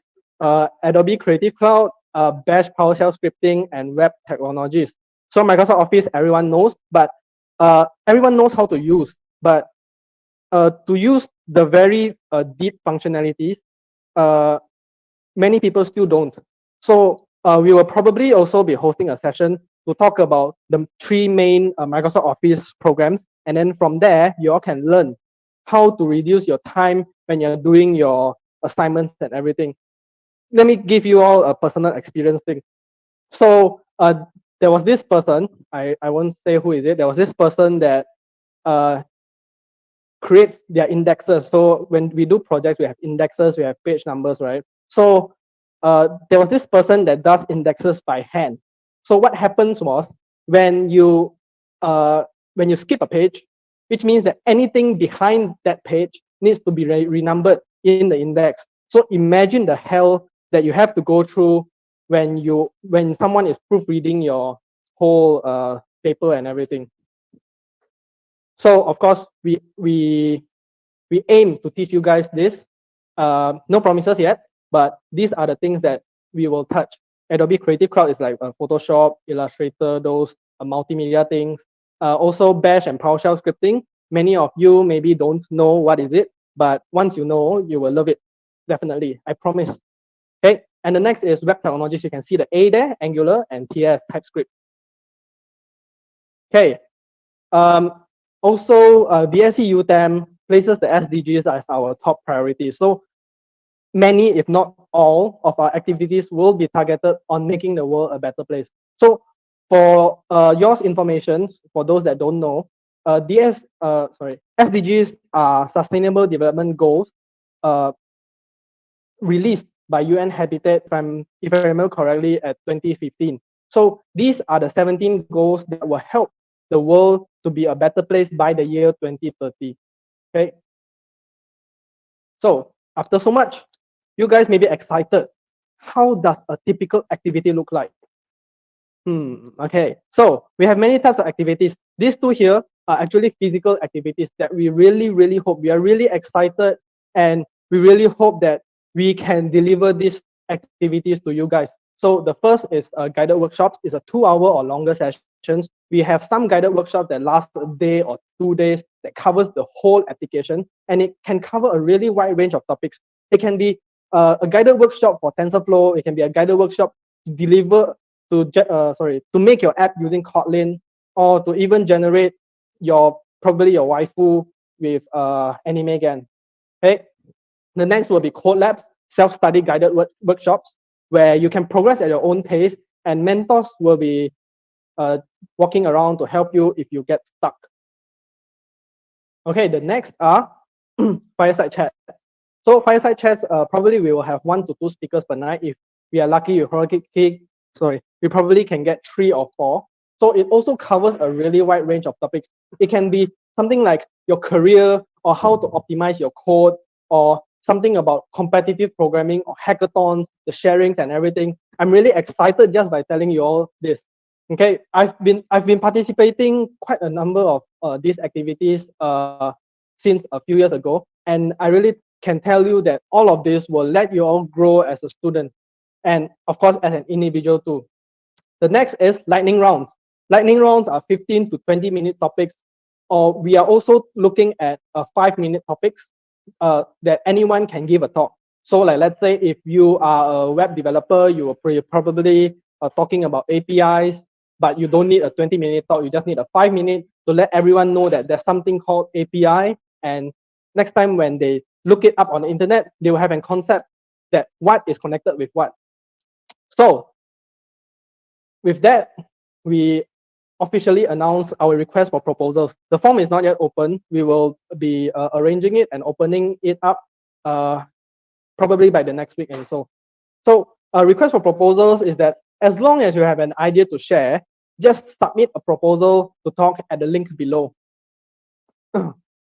Adobe Creative Cloud, Bash PowerShell scripting, and web technologies. So Microsoft Office, everyone knows, but everyone knows how to use. But to use the very deep functionalities, many people still don't. So we will probably also be hosting a session to talk about the three main Microsoft Office programs. And then from there, you all can learn how to reduce your time when you're doing your assignments and everything. Let me give you all a personal experience thing. So there was this person, I won't say who is it, there was this person that creates their indexes. So when we do projects, we have indexes, we have page numbers, right? So there was this person that does indexes by hand. So what happens was when you skip a page, which means that anything behind that page needs to be renumbered in the index. So imagine the hell that you have to go through when someone is proofreading your whole paper and everything. So of course we aim to teach you guys this. No promises yet, but these are the things that we will touch. Adobe Creative Cloud is like Photoshop, Illustrator, those multimedia things. Also Bash and PowerShell scripting. Many of you maybe don't know what is it, but once you know, you will love it. Definitely, I promise. Okay, and the next is web technologies. You can see the A there, Angular and TS TypeScript. Okay. Also, DSE UTeM places the SDGs as our top priority. So many, if not all, of our activities will be targeted on making the world a better place. So for yours information, for those that don't know, SDGs are Sustainable Development Goals released by UN Habitat, if I remember correctly, at 2015. So these are the 17 goals that will help the world to be a better place by the year 2030. Okay. So after so much, you guys may be excited. How does a typical activity look like? Okay, so we have many types of activities. These two here are actually physical activities that we really hope, we are really excited, and we really hope that we can deliver these activities to you guys. So the first is guided workshops. It's a 2-hour or longer sessions. We have some guided workshops that last a day or 2 days that covers the whole application, and it can cover a really wide range of topics. It can be a guided workshop for TensorFlow. It can be a guided workshop to deliver to make your app using Kotlin, or to even generate probably your waifu with AnimeGAN. Okay. The next will be code labs, self-study guided workshops, where you can progress at your own pace, and mentors will be walking around to help you if you get stuck. Okay, the next are fireside chat. So fireside chats, probably we will have 1 to 2 speakers per night. If we are lucky, we probably can get 3 or 4. So it also covers a really wide range of topics. It can be something like your career, or how to optimize your code, or something about competitive programming or hackathons, the sharings and everything. I'm really excited just by telling you all this. Okay, I've been participating quite a number of these activities since a few years ago, and I really can tell you that all of this will let you all grow as a student, and of course as an individual too. The next is lightning rounds. Lightning rounds are 15 to 20-minute topics, or we are also looking at 5-minute topics that anyone can give a talk. So like, let's say if you are a web developer, you are probably talking about APIs, but you don't need a 20-minute talk. You just need a 5-minute to let everyone know that there's something called API. And next time when they look it up on the internet, they will have a concept that what is connected with what. So with that, we officially announce our request for proposals. The form is not yet open. We will be arranging it and opening it up probably by the next week and so. So a request for proposals is that as long as you have an idea to share, just submit a proposal to talk at the link below.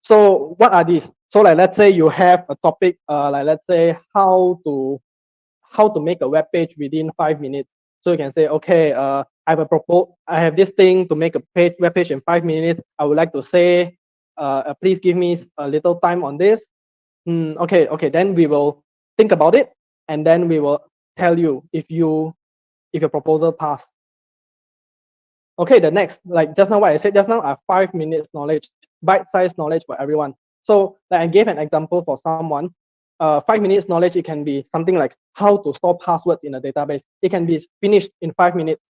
So what are these? So like, let's say you have a topic, like let's say how to make a web page within 5 minutes. So you can say, okay, I have this thing to make a web page in 5 minutes. I would like to say, please give me a little time on this. Okay, then we will think about it, and then we will tell you if your proposal passed. Okay, the next, like just now what I said just now are 5 minutes knowledge, bite-sized knowledge for everyone. So like I gave an example for someone. 5 minutes knowledge, it can be something like how to store passwords in a database. It can be finished in 5 minutes.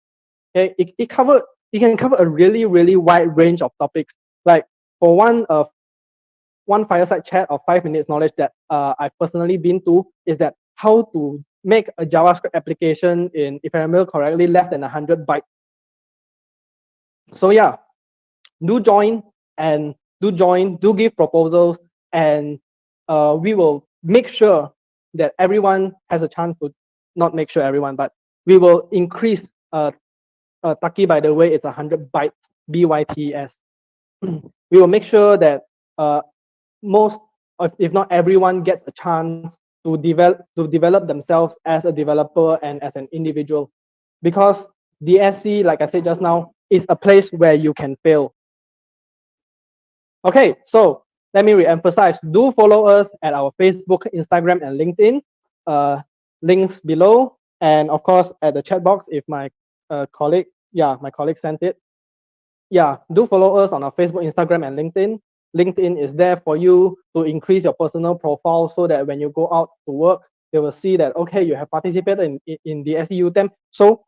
Okay, it can cover a really, really wide range of topics. Like for one fireside chat of 5 minutes knowledge that I've personally been to is that how to make a JavaScript application in, if I remember correctly, less than 100 bytes. So yeah, do join, do give proposals, and we will make sure that everyone has a chance to, not make sure everyone, but we will increase Taki, by the way, it's 100 bytes, BYTS. We will make sure that most, if not everyone, gets a chance to develop themselves as a developer and as an individual, because the SC, like I said just now, is a place where you can fail. Okay, so let me re-emphasize. Do follow us at our Facebook, Instagram, and LinkedIn. Links below, and of course at the chat box if my colleague sent it. Yeah, do follow us on our Facebook, Instagram, and LinkedIn. LinkedIn is there for you to increase your personal profile so that when you go out to work, they will see that, okay, you have participated in the SC UTeM. So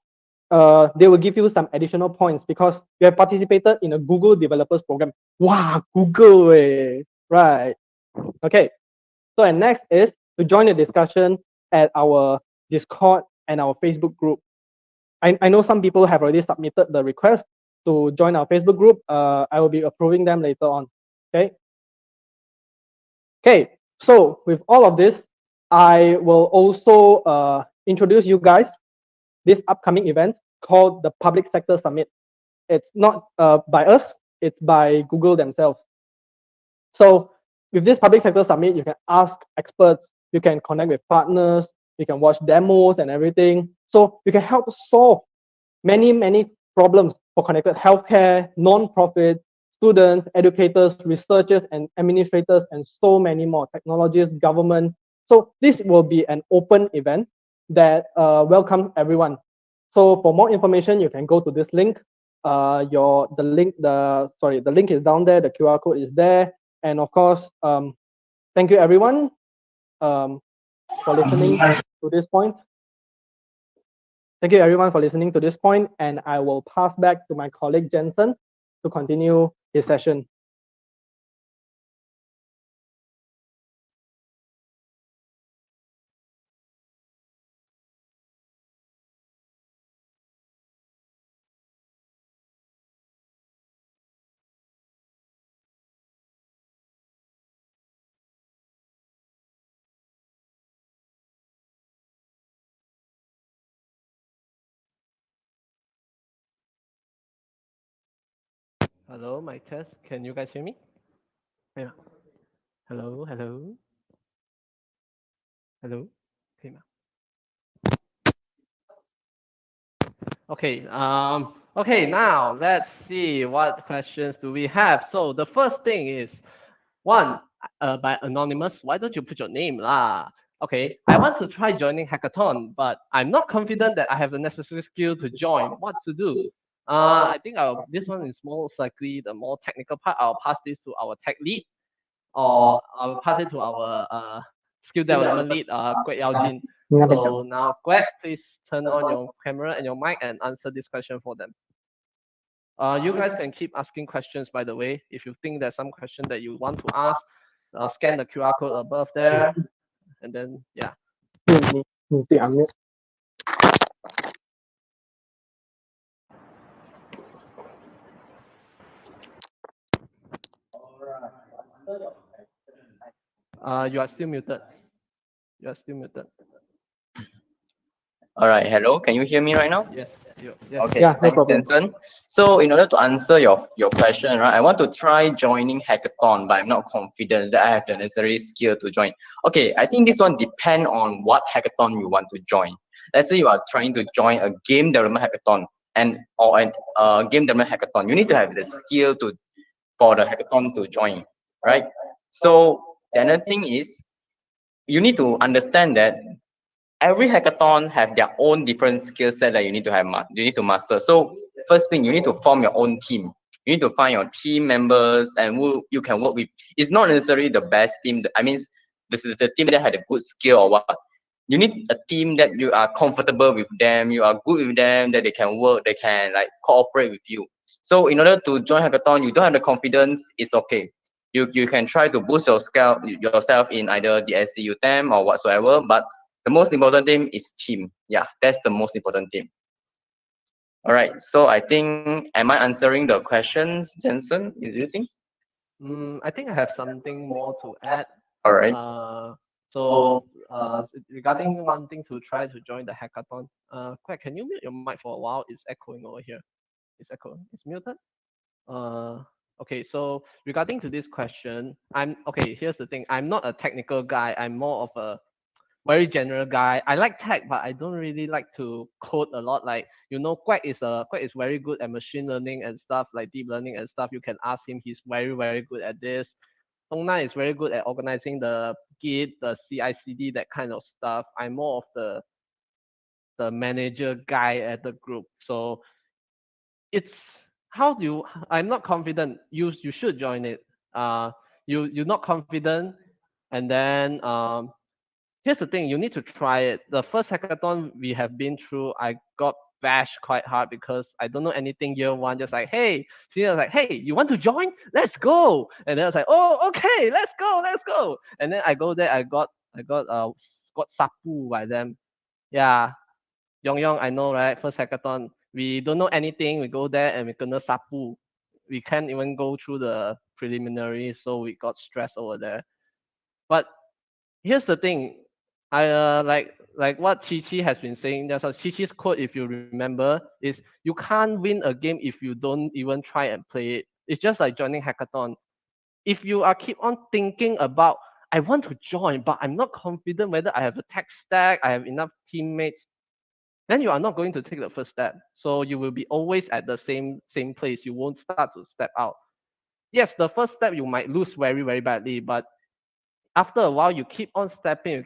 they will give you some additional points because you have participated in a Google Developers Program. Wow, Google, right? Okay. So and next is to join the discussion at our Discord and our Facebook group. I know some people have already submitted the request to join our Facebook group. I will be approving them later on. Okay. Okay. So with all of this, I will also introduce you guys this upcoming event called the Public Sector Summit. It's not by us, it's by Google themselves. So with this Public Sector Summit, you can ask experts, you can connect with partners, you can watch demos and everything. So you can help solve many, many problems for connected healthcare, non-profit, students, educators, researchers, and administrators, and so many more, technologists, government. So this will be an open event that welcomes everyone. So for more information, you can go to this link. The link is down there. The QR code is there. And of course, thank you everyone for listening to this point. Thank you everyone for listening to this point, and I will pass back to my colleague Jensen to continue his session. Hello, mic test. Can you guys hear me? Yeah. Hello, hello. Hello. Okay. Okay. Now let's see what questions do we have. So the first thing is one by anonymous. Why don't you put your name lah? Okay. I want to try joining hackathon, but I'm not confident that I have the necessary skill to join. What to do? I think this one is most likely the more technical part. I'll pass this to our tech lead, or I'll pass it to our skill development lead, Kwek Yao Jin. So now, Kwek, please turn on your camera and your mic and answer this question for them. You guys can keep asking questions, by the way. If you think there's some question that you want to ask, scan the QR code above there, and then, yeah. You are still muted. You are still muted. All right, hello, can you hear me right now? Yes. Yes. Okay, Yeah, no thanks, problem. Jensen. So in order to answer your question, right, I want to try joining hackathon, but I'm not confident that I have the necessary skill to join. Okay, I think this one depend on what hackathon you want to join. Let's say you are trying to join a game development hackathon or a game development hackathon. You need to have the skill for the hackathon to join, right? So the other thing is you need to understand that every hackathon have their own different skill set that you need to you need to master. So first thing, you need to form your own team. You need to find your team members and who you can work with. It's not necessarily the best team. I mean, this is the team that had a good skill or what. You need a team that you are comfortable with them, you are good with them, that they can work, they can like cooperate with you. So in order to join hackathon, you don't have the confidence, it's okay. You can try to boost yourself in either the SC UTeM or whatsoever, but the most important thing is team. Yeah, that's the most important thing. All right. So I think, am I answering the questions, Jensen? Do you think? I think I have something more to add. All right. Regarding wanting to try to join the hackathon, Quack, can you mute your mic for a while? It's echoing over here. It's echoing. It's muted. Okay. So regarding to this question, here's the thing. I'm not a technical guy. I'm more of a very general guy. I like tech, but I don't really like to code a lot. Like, Quack is very good at machine learning and stuff, like deep learning and stuff. You can ask him. He's very, very good at this. Tongna is very good at organizing the Git, the CI/CD, that kind of stuff. I'm more of the manager guy at the group. So it's I'm not confident. You should join it. You're not confident, and then here's the thing, you need to try it. The first hackathon we have been through, I got bashed quite hard because I don't know anything year one, just like, hey, senior was like, hey, you want to join? Let's go. And then I was like, oh, okay, let's go. And then I go there, got sapu by them. Yeah, Yong, I know, right? First hackathon, we don't know anything. We go there and we gonna sapu. We can't even go through the preliminary, so we got stressed over there. But here's the thing, I like what Chi Chi has been saying. There's a Chi Chi's quote, if you remember, is you can't win a game if you don't even try and play it. It's just like joining hackathon. If you are keep on thinking about, I want to join, but I'm not confident whether I have a tech stack, I have enough teammates, then you are not going to take the first step. So you will be always at the same place. You won't start to step out. Yes, the first step you might lose very, very badly, but after a while, you keep on stepping,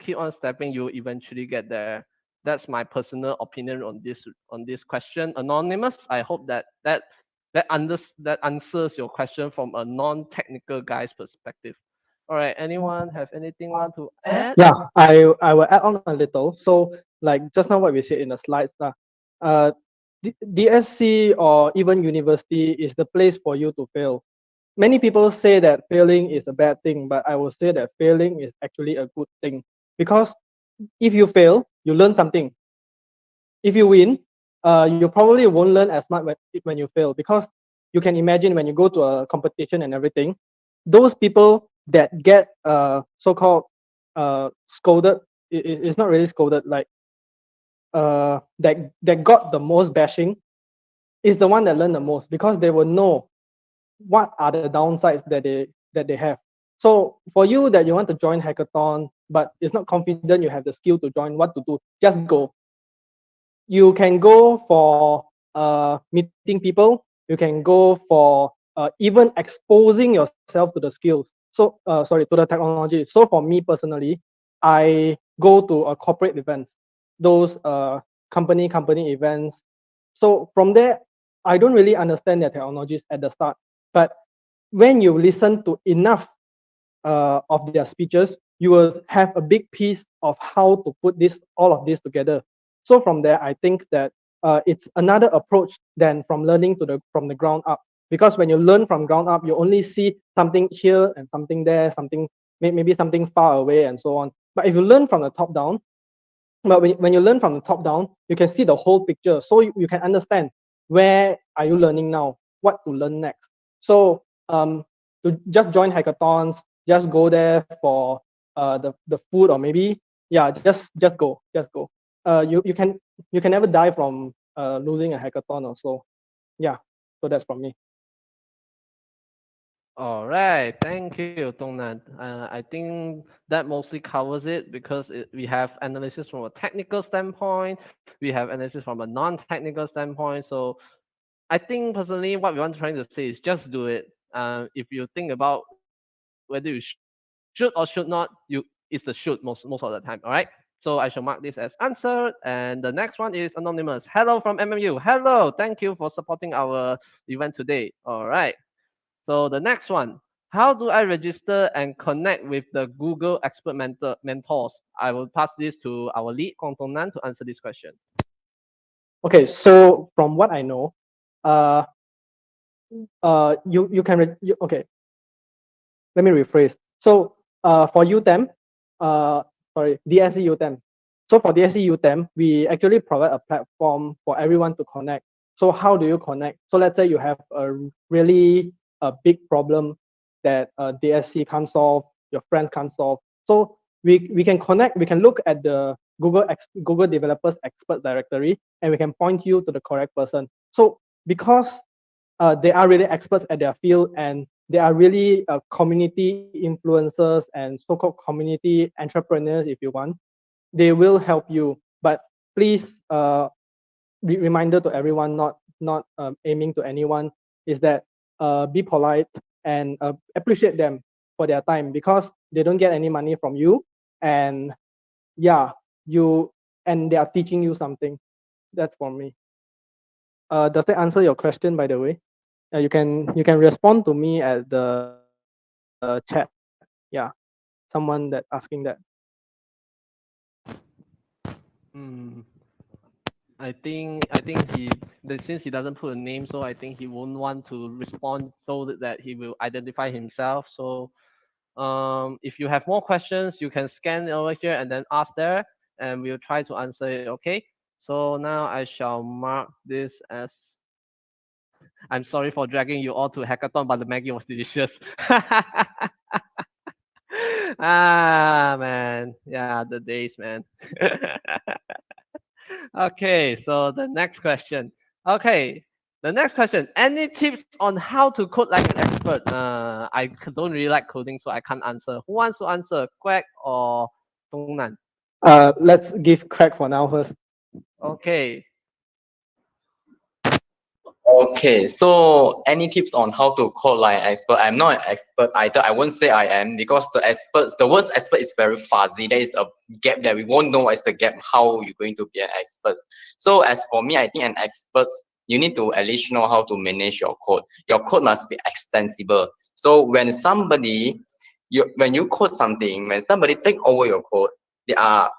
you eventually get there. That's my personal opinion on this question. Anonymous, I hope that answers your question from a non-technical guy's perspective. All right, anyone have anything want to add? Yeah, I will add on a little. So like just now what we said in the slides, DSC or even university is the place for you to fail. Many people say that failing is a bad thing, but I will say that failing is actually a good thing, because if you fail, you learn something. If you win, you probably won't learn as much when you fail, because you can imagine when you go to a competition and everything, those people that get so-called scolded, it's not really scolded, like that got the most bashing, is the one that learn the most, because they will know what are the downsides that they have. So for you that you want to join hackathon but it's not confident you have the skill to join, what to do? Just go. You can go for meeting people. You can go for even exposing yourself to the skills. So sorry, to the technology. So for me personally, I go to a corporate events, those company events. So from there, I don't really understand their technologies at the start, but when you listen to enough of their speeches, you will have a big piece of how to put all of this together. So from there, I think that it's another approach than from learning from the ground up. Because when you learn from ground up, you only see something here and something there, maybe something far away and so on. But if you learn from the top down, but when you learn from the top down, you can see the whole picture. So you can understand where are you learning now, what to learn next. So to just join hackathons, just go there for the food, or maybe just go. You can never die from losing a hackathon or so. Yeah, so that's from me. All right, thank you, Dongnan. I think that mostly covers it because we have analysis from a technical standpoint, we have analysis from a non-technical standpoint. So I think personally, what we want trying to say is just do it. If you think about whether you should or should not, it's the should most of the time. All right. So I shall mark this as answered. And the next one is anonymous. Hello from MMU. Hello. Thank you for supporting our event today. All right. So the next one, how do I register and connect with the Google Expert Mentors? I will pass this to our lead, Kong Tong Nan, to answer this question. Okay, so from what I know, uh, okay. Let me rephrase. So for UTeM, DSC UTeM. So for DSC UTeM, we actually provide a platform for everyone to connect. So how do you connect? So let's say you have a big problem that DSC can't solve, your friends can't solve. So we can connect, we can look at the Google Developers Expert Directory, and we can point you to the correct person. So because they are really experts at their field, and they are really community influencers and so-called community entrepreneurs, if you want, they will help you. But please, reminder to everyone, not aiming to anyone, is that be polite and appreciate them for their time, because they don't get any money from you, and yeah, and they are teaching you something. That's for me. Does that answer your question, by the way? You can respond to me at the chat. Yeah, someone that asking that. Hmm. I think since he doesn't put a name, so I think he won't want to respond so that he will identify himself. So if you have more questions, you can scan over here and then ask there, and we'll try to answer it. Okay. So now I shall mark this as. I'm sorry for dragging you all to hackathon, but the Maggie was delicious. Ah man, yeah, the days, man. Okay, so the next question. Okay, the next question. Any tips on how to code like an expert? Don't really like coding, so I can't answer. Who wants to answer? Quack or Dongnan? Let's give crack for now first. Okay. Okay, so any tips on how to code like an expert? I'm not an expert either. I won't say I am, because the word expert is very fuzzy. There is a gap that we won't know what's the gap, how you're going to be an expert. So as for me, I think an expert, you need to at least know how to manage your code. Your code must be extensible. So when you code something, when somebody take over your code, they are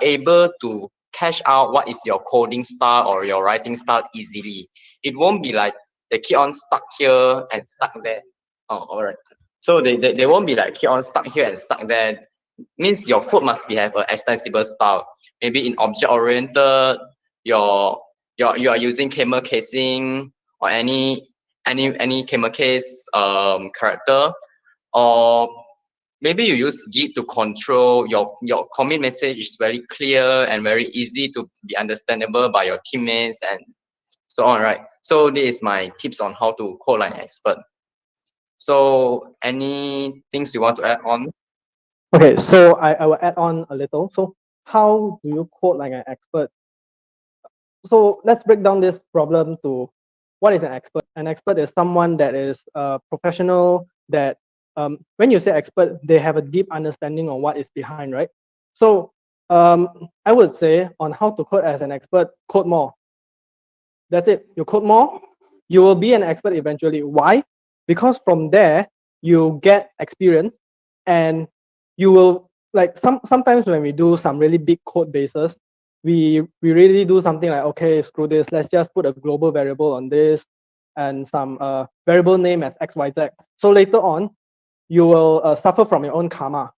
able to cache out what is your coding style or your writing style easily. It won't be like they keep on stuck here and stuck there. Oh, all right. So they won't be like keep on stuck here and stuck there. Means your code must have an extensible style. Maybe in object oriented, you are using camel casing or any camel case character, or maybe you use Git to control your commit message is very clear and very easy to be understandable by your teammates and so on, right? So this is my tips on how to code like an expert. So any things you want to add on? Okay, so I will add on a little. So how do you code like an expert? So let's break down this problem to what is an expert. An expert is someone that is a professional, that when you say expert, they have a deep understanding on what is behind, right? So I would say on how to code as an expert, code more. That's it. You code more, you will be an expert eventually. Why? Because from there you get experience, and you will like sometimes when we do some really big code bases, we really do something like, okay, screw this, let's just put a global variable on this and some variable name as XYZ. So later on, you will suffer from your own karma.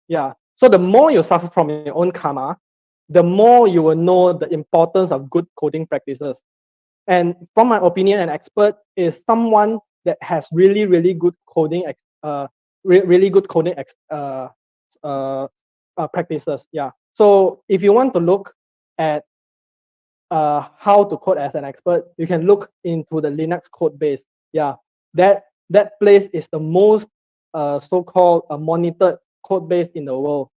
Yeah. So the more you suffer from your own karma, the more you will know the importance of good coding practices. And from my opinion, an expert is someone that has really good coding, really good coding practices. Yeah. So if you want to look at how to code as an expert, you can look into the Linux code base. Yeah, that place is the most so-called monitored code base in the world.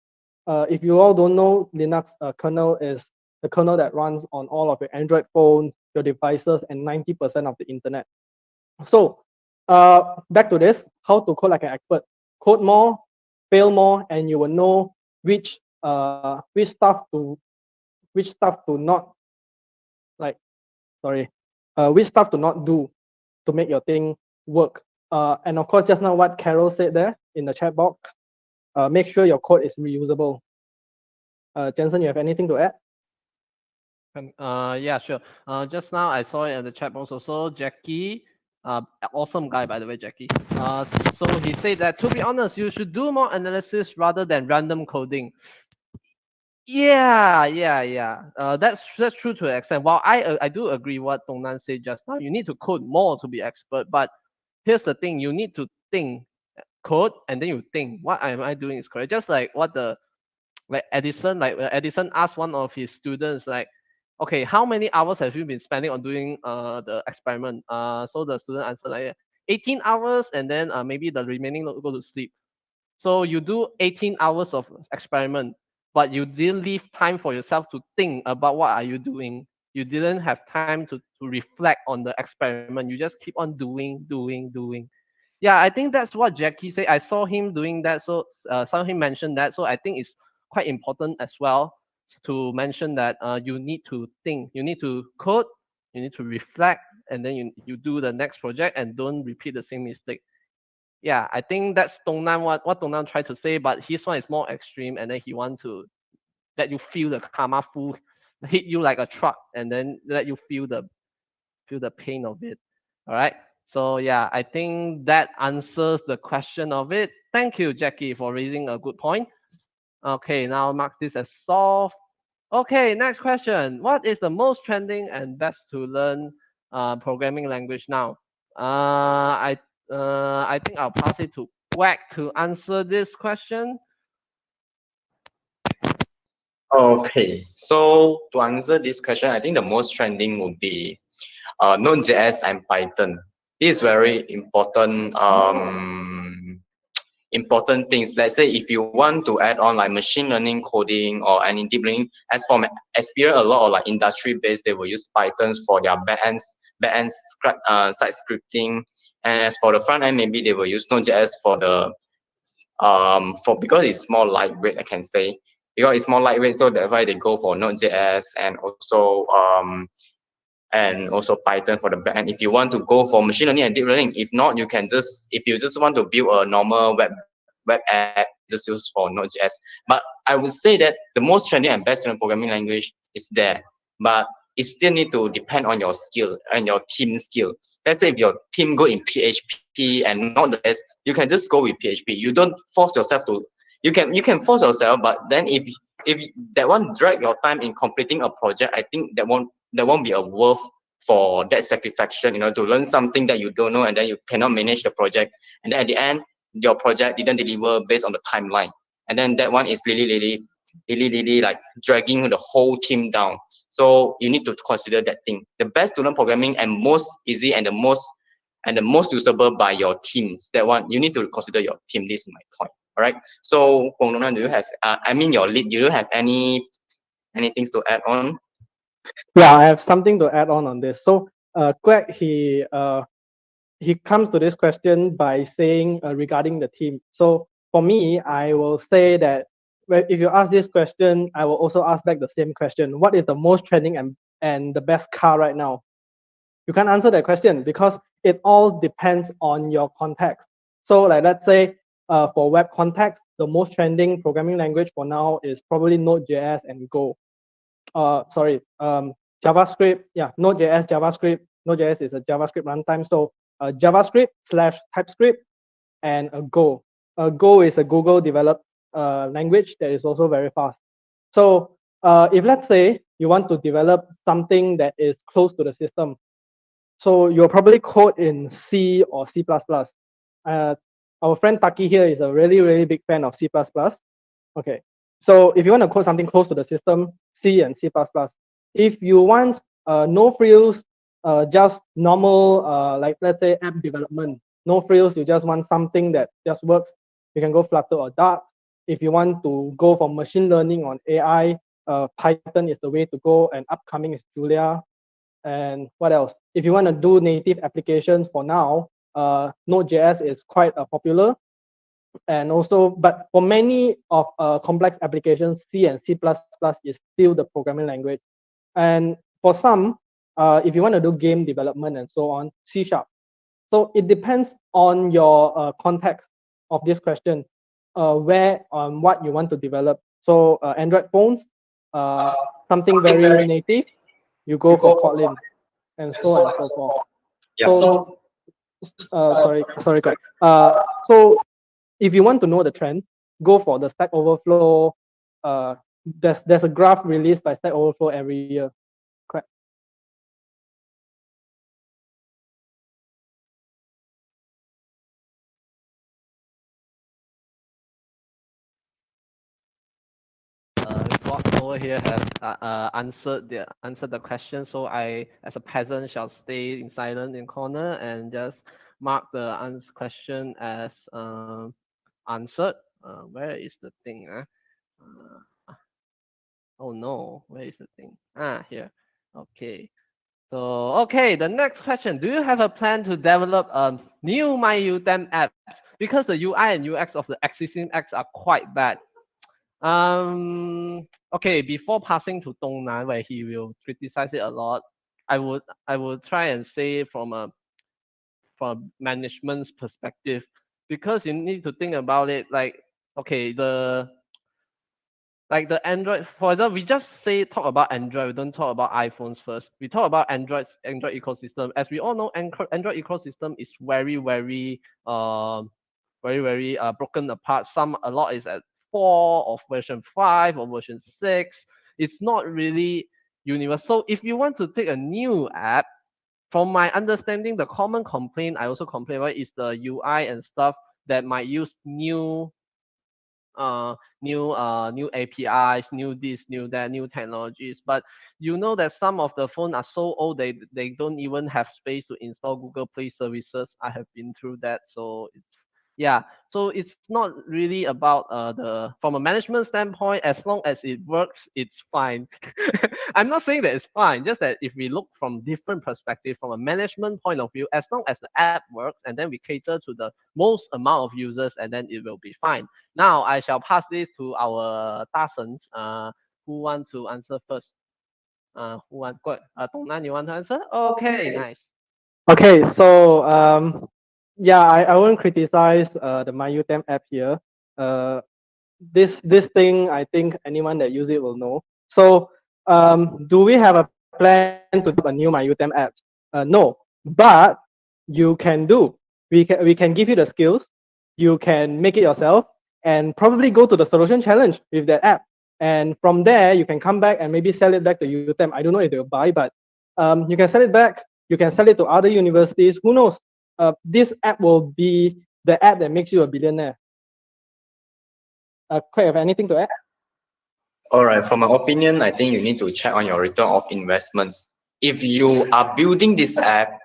If you all don't know, Linux kernel is the kernel that runs on all of your Android phones, your devices, and 90% of the internet. So back to this, how to code like an expert. Code more, fail more, and you will know which stuff to not like which stuff to not do to make your thing work. And of course, just now what Carol said there in the chat box, make sure your code is reusable. Jensen, you have anything to add? Yeah, sure. Just now I saw it in the chat box also. Jackie, awesome guy by the way, Jackie. So he said that to be honest, you should do more analysis rather than random coding. Yeah. That's true to an extent. While I do agree what Dongnan said just now, you need to code more to be expert. But here's the thing: you need to think, code, and then you think, what am I doing is correct. Just like what the Edison asked one of his students like, okay, how many hours have you been spending on doing the experiment? So the student answered like 18 hours, and then maybe the remaining go to sleep. So you do 18 hours of experiment, but you didn't leave time for yourself to think about what are you doing. You didn't have time to reflect on the experiment. You just keep on doing. Yeah, I think that's what Jackie said. I saw him doing that, so saw him mention that. So I think it's quite important as well to mention that you need to think, you need to code, you need to reflect, and then you do the next project and don't repeat the same mistake. Yeah, I think that's Dongnan what Dongnan tried to say, but his one is more extreme, and then he want to let you feel the karma full hit you like a truck, and then let you feel the pain of it. All right. So yeah, I think that answers the question of it. Thank you, Jackie, for raising a good point. Okay, now mark this as solved. Okay, next question. What is the most trending and best to learn programming language now? I think I'll pass it to Quack to answer this question. Okay, so to answer this question, I think the most trending would be Node.js and Python. This is very important important things. Let's say if you want to add on like machine learning coding or any deep learning, as for my experience, a lot of like industry based, they will use Python for their site scripting. And as for the front end, maybe they will use Node.js for the for because it's more lightweight, I can say. Because it's more lightweight, so that's why they go for Node.js and also Python for the backend. If you want to go for machine learning and deep learning, if not, you can just, if you just want to build a normal web app, just use for Node.js. But I would say that the most trendy and best learned programming language is there, but it still need to depend on your skill and your team skill. Let's say if your team go in PHP and not the best, you can just go with PHP. You don't force yourself to. You can force yourself, but then if that one drag your time in completing a project, I think that won't be a worth for that satisfaction, to learn something that you don't know and then you cannot manage the project. And then at the end, your project didn't deliver based on the timeline. And then that one is really like dragging the whole team down. So you need to consider that thing. The best to learn programming and most easy and the most usable by your teams. That one, you need to consider your team. This is my point. All right. So, Kwong Nona, do you have, your lead, do you have any things to add on? Yeah, I have something to add on this. So, Quack, he comes to this question by saying regarding the team. So for me, I will say that if you ask this question, I will also ask back the same question. What is the most trending and the best car right now? You can't answer that question because it all depends on your context. So like let's say for web context, the most trending programming language for now is probably Node.js and Go. JavaScript. Yeah, Node.js, JavaScript. Node.js is a JavaScript runtime. So JavaScript / TypeScript and Go. Go is a Google developed language that is also very fast. So if let's say you want to develop something that is close to the system, so you'll probably code in C or C++. Our friend Taki here is a really, really big fan of C++. Okay, so if you want to code something close to the system, C and C++. If you want no frills, just normal, like let's say app development, no frills, you just want something that just works, you can go Flutter or Dart. If you want to go for machine learning on AI, Python is the way to go, and upcoming is Julia. And what else? If you want to do native applications for now, Node.js is quite popular. And also, but for many of complex applications, C and C++ is still the programming language. And for some, if you want to do game development and so on, C#. So it depends on your context of this question, where on what you want to develop. So Android phones, something very native, you go for Kotlin, and so on and so forth. Yeah. So, sorry, Greg. So if you want to know the trend, go for the Stack Overflow. There's a graph released by Stack Overflow every year. Correct. Scott over here has answered the question, so I, as a peasant, shall stay in silent in corner and just mark the question as answered. Where is the thing? Oh no, where is the thing? Here. Okay. So, okay, the next question. Do you have a plan to develop new My UTeM apps? Because the UI and UX of the existing apps are quite bad. Okay, before passing to Dongnan, where he will criticize it a lot, I would try and say from a management's perspective, because you need to think about it like, okay, the Android, for example, we just talk about Android, we don't talk about iPhones first. We talk about Android ecosystem. As we all know, Android ecosystem is very broken apart. A lot is at 4 or version 5 or version 6. It's not really universal. If you want to take a new app, from my understanding, the common complaint I also complain about is the UI and stuff that might use new APIs, new this, new that, new technologies. But you know that some of the phones are so old they don't even have space to install Google Play services. I have been through that, so so it's not really about from a management standpoint. As long as it works, it's fine. I'm not saying that it's fine, just that if we look from different perspective, from a management point of view, as long as the app works and then we cater to the most amount of users, and then it will be fine. Now I shall pass this to our Dasons. Who want to answer first? Who want? Good. Dongnan, you want to answer? Okay, nice. Okay, so yeah, I won't criticize the My UTeM app here. This thing, I think anyone that use it will know. So do we have a plan to do a new My UTeM app? No, but you can do. We can give you the skills. You can make it yourself and probably go to the solution challenge with that app. And from there, you can come back and maybe sell it back to UTeM. I don't know if they'll buy, but you can sell it back. You can sell it to other universities. Who knows? This app will be the app that makes you a billionaire. Craig, have anything to add? All right, from my opinion, I think you need to check on your return of investments. If you are building this app,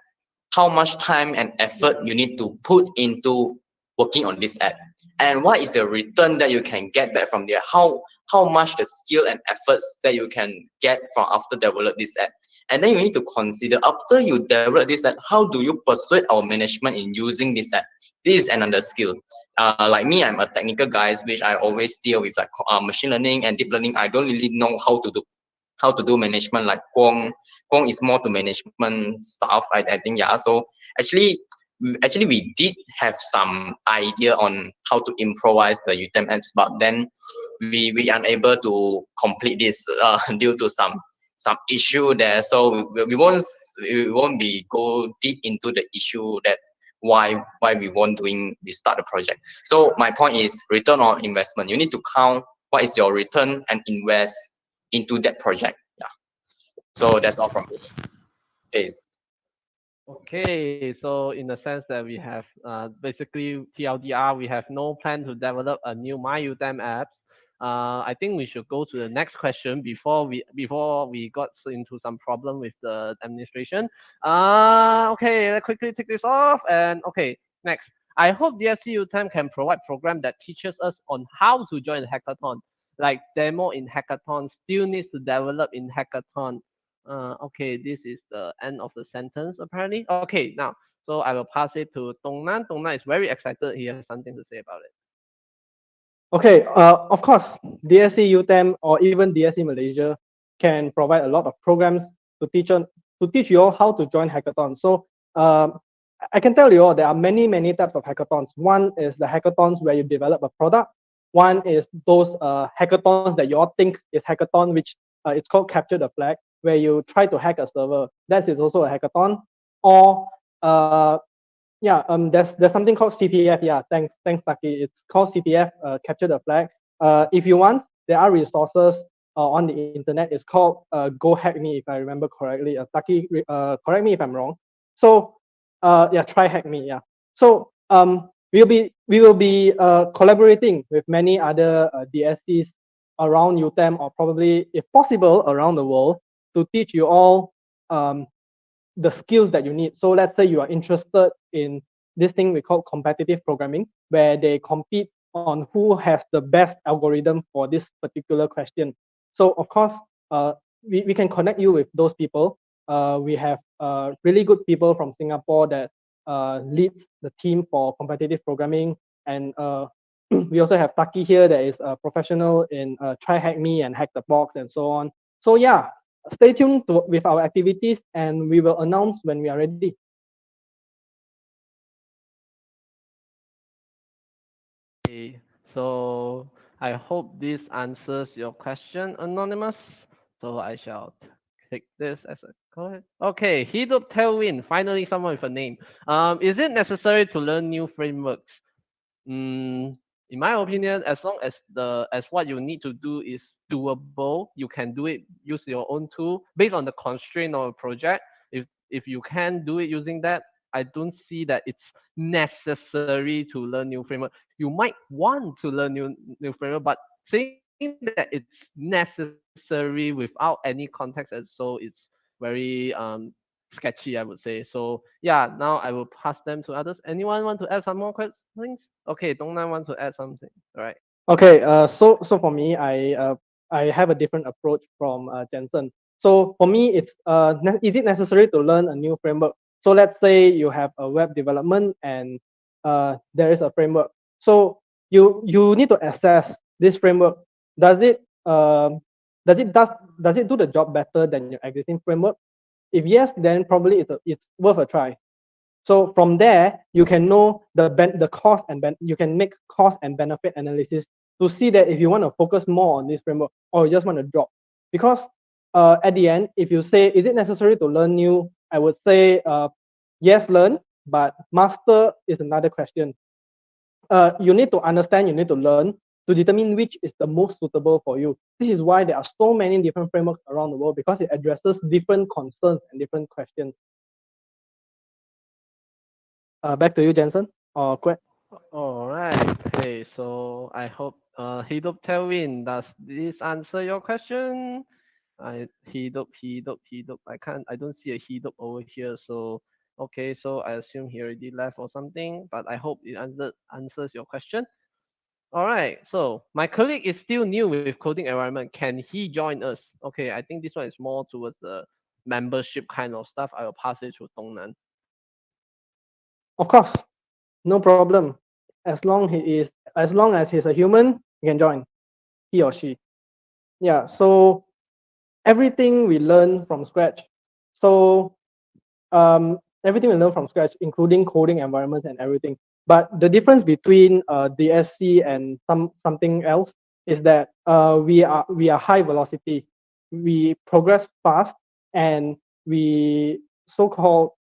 how much time and effort you need to put into working on this app, and what is the return that you can get back from there? How much the skill and efforts that you can get from after develop this app. And then you need to consider, after you develop this app, how do you persuade our management in using this app? This is another skill. Like me, I'm a technical guy, which I always deal with like machine learning and deep learning. I don't really know how to do management. Like Kwong is more to management stuff. I think, yeah. So actually, actually we did have some idea on how to improvise the UTeM apps, but then we unable to complete this due to some issue there. So we won't be go deep into the issue that why we start the project. So my point is return on investment. You need to count what is your return and invest into that project. Yeah. So that's all from me. Okay. Okay, so in the sense that we have basically TLDR, we have no plan to develop a new MyUTeM apps. I think we should go to the next question before we got into some problem with the administration. Okay, let's quickly take this off. And okay, next. I hope DSC UTeM can provide program that teaches us on how to join a hackathon, like demo in hackathon, still needs to develop in hackathon. Okay, this is the end of the sentence apparently. Okay, now, so I will pass it to Dongnan. Dongnan is very excited. He has something to say about it. Okay, of course, DSC UTeM or even DSC Malaysia can provide a lot of programs to teach you all how to join hackathons. So I can tell you all there are many types of hackathons. One is the hackathons where you develop a product. One is those hackathons that you all think is hackathon, which it's called capture the flag, where you try to hack a server. That is also a hackathon. Or yeah, there's something called CPF. Yeah, thanks, Taki. It's called CPF, capture the flag. If you want, there are resources on the internet. It's called Go Hack Me, if I remember correctly. Taki, correct me if I'm wrong. So yeah, try hack me. Yeah. So we will be collaborating with many other DSCs around UTeM, or probably, if possible, around the world, to teach you all the skills that you need. So let's say you are interested in this thing we call competitive programming, where they compete on who has the best algorithm for this particular question. So of course, we can connect you with those people. We have really good people from Singapore that leads the team for competitive programming. And we also have Taki here that is a professional in Try Hack Me and Hack the Box and so on. So yeah, stay tuned with our activities, and we will announce when we are ready. Okay, so I hope this answers your question, Anonymous. So I shall take this as a correct. Okay, Hidup Tailwind, finally someone with a name. Is it necessary to learn new frameworks? In my opinion, as long as what you need to do is doable, you can do it. Use your own tool based on the constraint of a project. If you can do it using that, I don't see that it's necessary to learn new framework. You might want to learn new framework, but saying that it's necessary without any context, and so it's very sketchy, I would say. So yeah, now I will pass them to others. Anyone want to add some more questions? Okay, Dongnan want to add something. All right. Okay, so for me, I have a different approach from Jensen. So for me, it's is it necessary to learn a new framework? So let's say you have a web development and there is a framework. So you need to assess this framework. Does it does it do the job better than your existing framework? If yes, then probably it's worth a try. So from there, you can know the cost and you can make cost and benefit analysis to see that if you want to focus more on this framework or you just want to drop. Because at the end, if you say, is it necessary to learn new? I would say, yes, learn, but master is another question. You need to understand, you need to learn to determine which is the most suitable for you. This is why there are so many different frameworks around the world, because it addresses different concerns and different questions. Back to you, Jensen. Or All right. Okay. So I hope Hidup Tailwind, does this answer your question? Hidup. I don't see a Hidup over here. So okay. So I assume he already left or something. But I hope it answers your question. All right. So my colleague is still new with coding environment. Can he join us? Okay. I think this one is more towards the membership kind of stuff. I will pass it to Dongnan. of course, no problem. As long as he's a human, he can join. He or she. Yeah. So everything we learn from scratch. So everything we learn from scratch, including coding environments and everything. But the difference between DSC and something else is that we are high velocity. We progress fast, and we so-called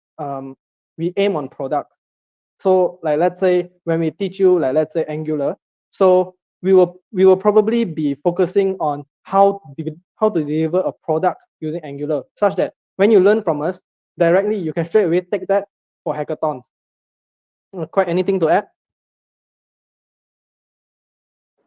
we aim on product. So like let's say when we teach you like let's say Angular, so we will probably be focusing on how to deliver a product using Angular, such that when you learn from us directly, you can straight away take that for hackathons. Quite anything to add?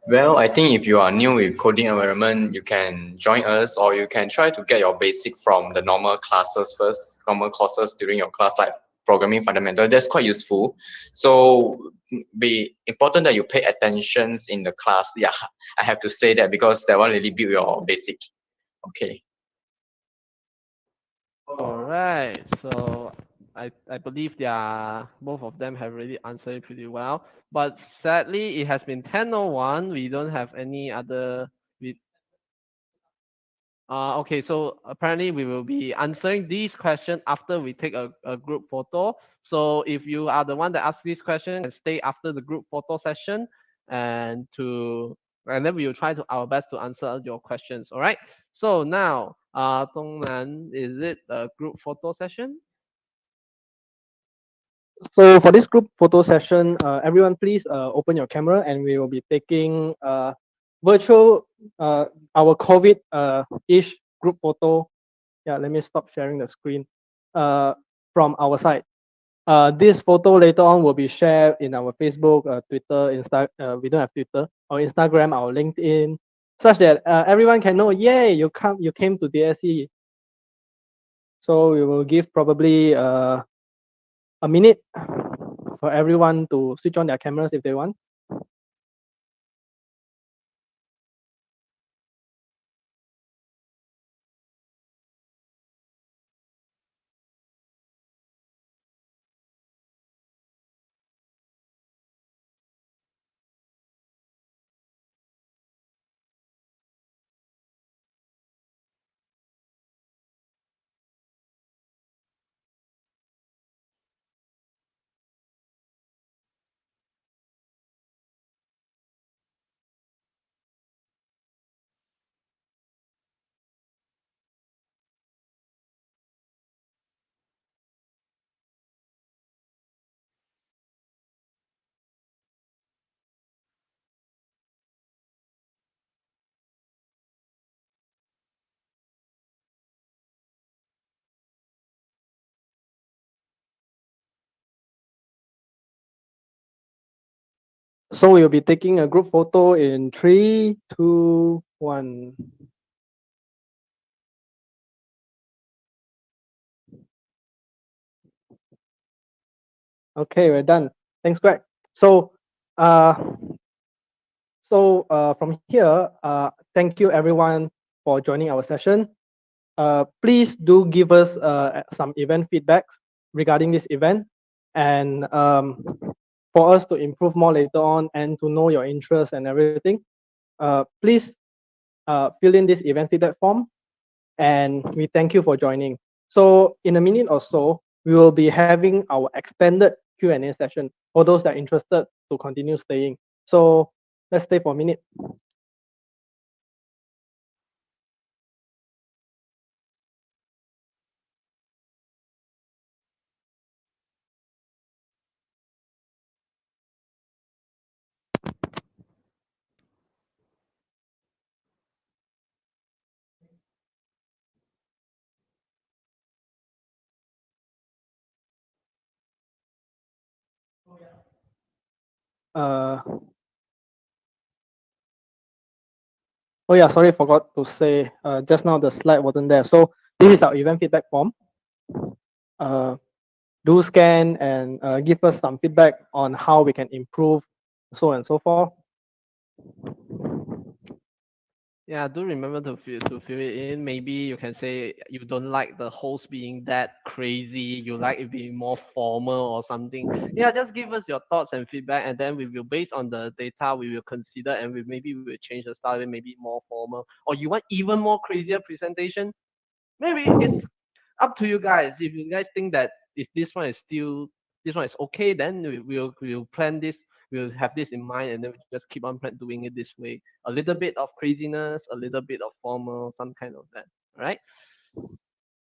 Well, I think if you are new with coding environment, you can join us, or you can try to get your basic from the normal classes first, normal courses during your class, like programming fundamental. That's quite useful. So be important that you pay attention in the class. Yeah, I have to say that because that one really build your basic. Okay. All right. So I believe they are both of them have already answered it pretty well. But sadly, it has been 10:01. We don't have any other. We okay. So apparently, we will be answering these questions after we take a group photo. So if you are the one that asked this question, and stay after the group photo session, and then we will try to our best to answer your questions. All right. So now, Dongnan, is it a group photo session? So for this group photo session, everyone please open your camera, and we will be taking virtual our COVID ish group photo. Yeah, let me stop sharing the screen from our side. This photo later on will be shared in our Facebook, Twitter, we don't have Twitter, our Instagram, our LinkedIn, such that everyone can know, yay, you came to DSE. So we will give probably a minute for everyone to switch on their cameras if they want. So we'll be taking a group photo in 3, 2, 1. Okay, we're done. Thanks, Greg. So, from here, thank you everyone for joining our session. Please do give us some event feedbacks regarding this event, and for us to improve more later on and to know your interests and everything. Please fill in this event feedback form, and we thank you for joining. So in a minute or so, we will be having our extended Q&A session for those that are interested to continue staying. So let's stay for a minute. Uh, oh yeah, sorry, forgot to say just now the slide wasn't there. So this is our event feedback form. Do scan and give us some feedback on how we can improve, so on and so forth. Yeah, do remember to fill it in. Maybe you can say you don't like the host being that crazy. You like it being more formal or something. Yeah, just give us your thoughts and feedback, and then we will, based on the data, we will consider, and we will change the style, and maybe more formal. Or you want even more crazier presentation? Maybe up to you guys. If you guys think that if this one is okay, then we'll plan this. We'll have this in mind, and then we just keep on doing it this way. A little bit of craziness, a little bit of formal, some kind of that. All right.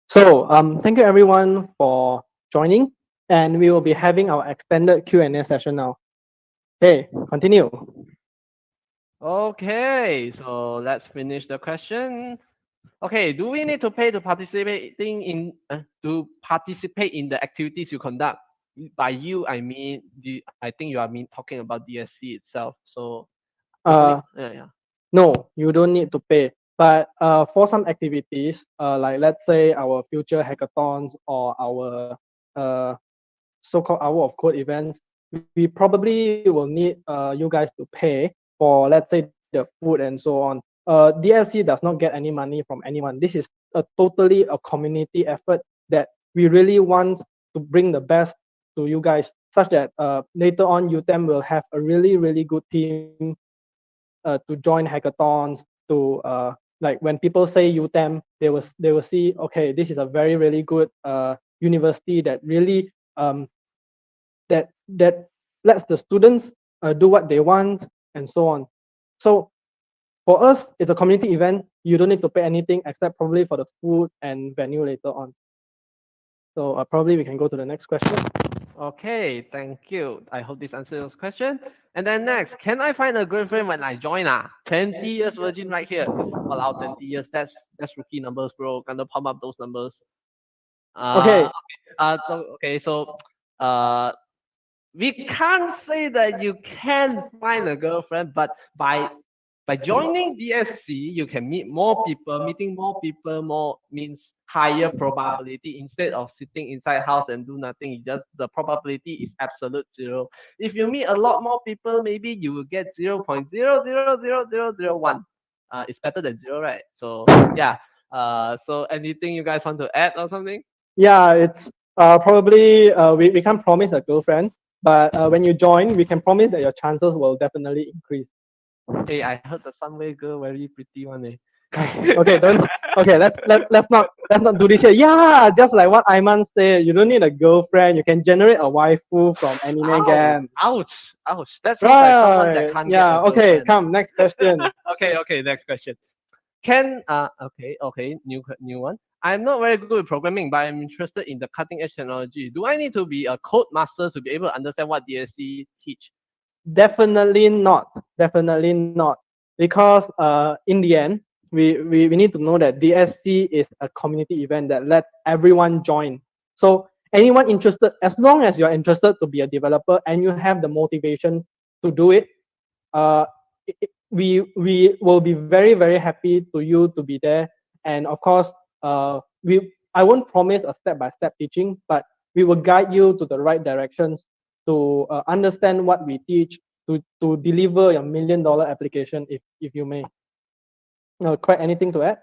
So thank you everyone for joining, and we will be having our extended Q&A session now. Okay, continue. Okay, so let's finish the question. Okay, do we need to pay to participate in the activities you conduct? By you, I mean I think you are talking about DSC itself. So yeah. No, you don't need to pay. But for some activities, like let's say our future hackathons or our so-called Hour of Code events, we probably will need you guys to pay for, let's say, the food and so on. DSC does not get any money from anyone. This is totally a community effort that we really want to bring the best to you guys, such that later on UTeM will have a really, really good team to join hackathons, to like when people say UTeM, they will see, okay, this is a very, really good university that really that lets the students do what they want and so on. So for us, it's a community event. You don't need to pay anything except probably for the food and venue later on. So probably we can go to the next question. Okay, thank you. I hope this answers your question. And then next, can I find a girlfriend when I join? 20 years virgin right here. Wow, 20 years. That's rookie numbers, bro. Gonna pump up those numbers. Okay. So we can't say that you can find a girlfriend, but by joining DSC, you can meet more people. Meeting more people more means higher probability. Instead of sitting inside house and do nothing, the probability is absolute zero. If you meet a lot more people, maybe you will get 0.0000001. It's better than zero, right? So yeah. So anything you guys want to add or something? Yeah, it's probably we can't promise a girlfriend, but when you join, we can promise that your chances will definitely increase. Hey, I heard the Sunway girl very pretty one. Okay, let's not do this here. Yeah, just like what Aiman said, you don't need a girlfriend. You can generate a waifu from anime game. Ouch, ouch. That sounds like someone that Right. can't Yeah. get a Okay. girlfriend. Come. Next question. Okay, next question. Okay, new one. I'm not very good with programming, but I'm interested in the cutting edge technology. Do I need to be a code master to be able to understand what DSC teach? Definitely not. Definitely not. Because in the end, we need to know that DSC is a community event that lets everyone join. So anyone interested, as long as you're interested to be a developer and you have the motivation to do it, we will be very, very happy to you to be there. And of course, I won't promise a step-by-step teaching, but we will guide you to the right directions to understand what we teach, to deliver your $1 million application, if you may. Quite anything to add?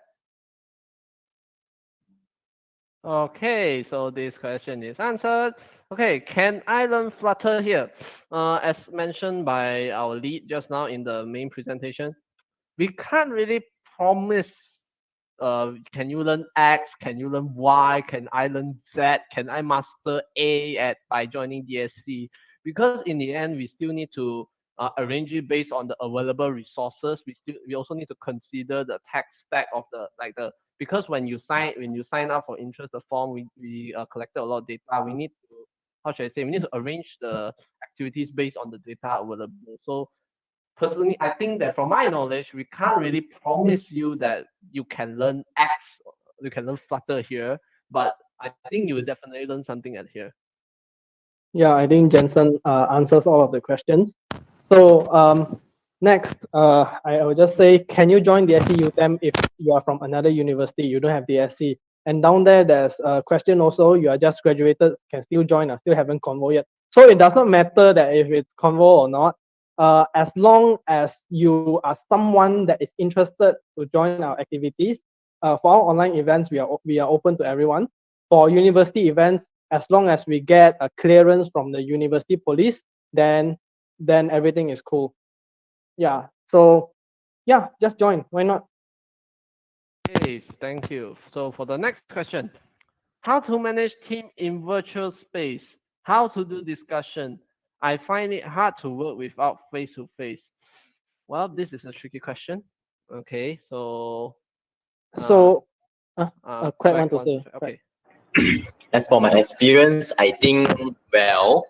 Okay, so this question is answered. Okay, can I learn Flutter here? As mentioned by our lead just now in the main presentation, we can't really promise can you learn X? Can you learn Y? Can I learn Z? Can I master A by joining DSC? Because in the end, we still need to arrange it based on the available resources. We also need to consider the tech stack of the because when you sign up for interest the form, we collected a lot of data. We need to, how should I say, we need to arrange the activities based on the data available. So personally, I think that from my knowledge, we can't really promise you that you can learn X, you can learn Flutter here, but I think you will definitely learn something at here. Yeah, I think Jensen answers all of the questions. So next, I will just say, can you join the SC UTeM if you are from another university, you don't have the SC? And down there, there's a question also, you are just graduated, can still join, or still haven't convo yet. So it does not matter that if it's convo or not, as long as you are someone that is interested to join our activities. For our online events, we are open to everyone. For university events, as long as we get a clearance from the university police, then everything is cool. Yeah. So yeah, just join. Why not? Okay, thank you. So for the next question, How to manage team in virtual space? How to do discussion? I find it hard to work without face to face. Well, this is a tricky question. Okay, so So, Craig Quack want to wants say. to, okay. As for my experience, I think, well,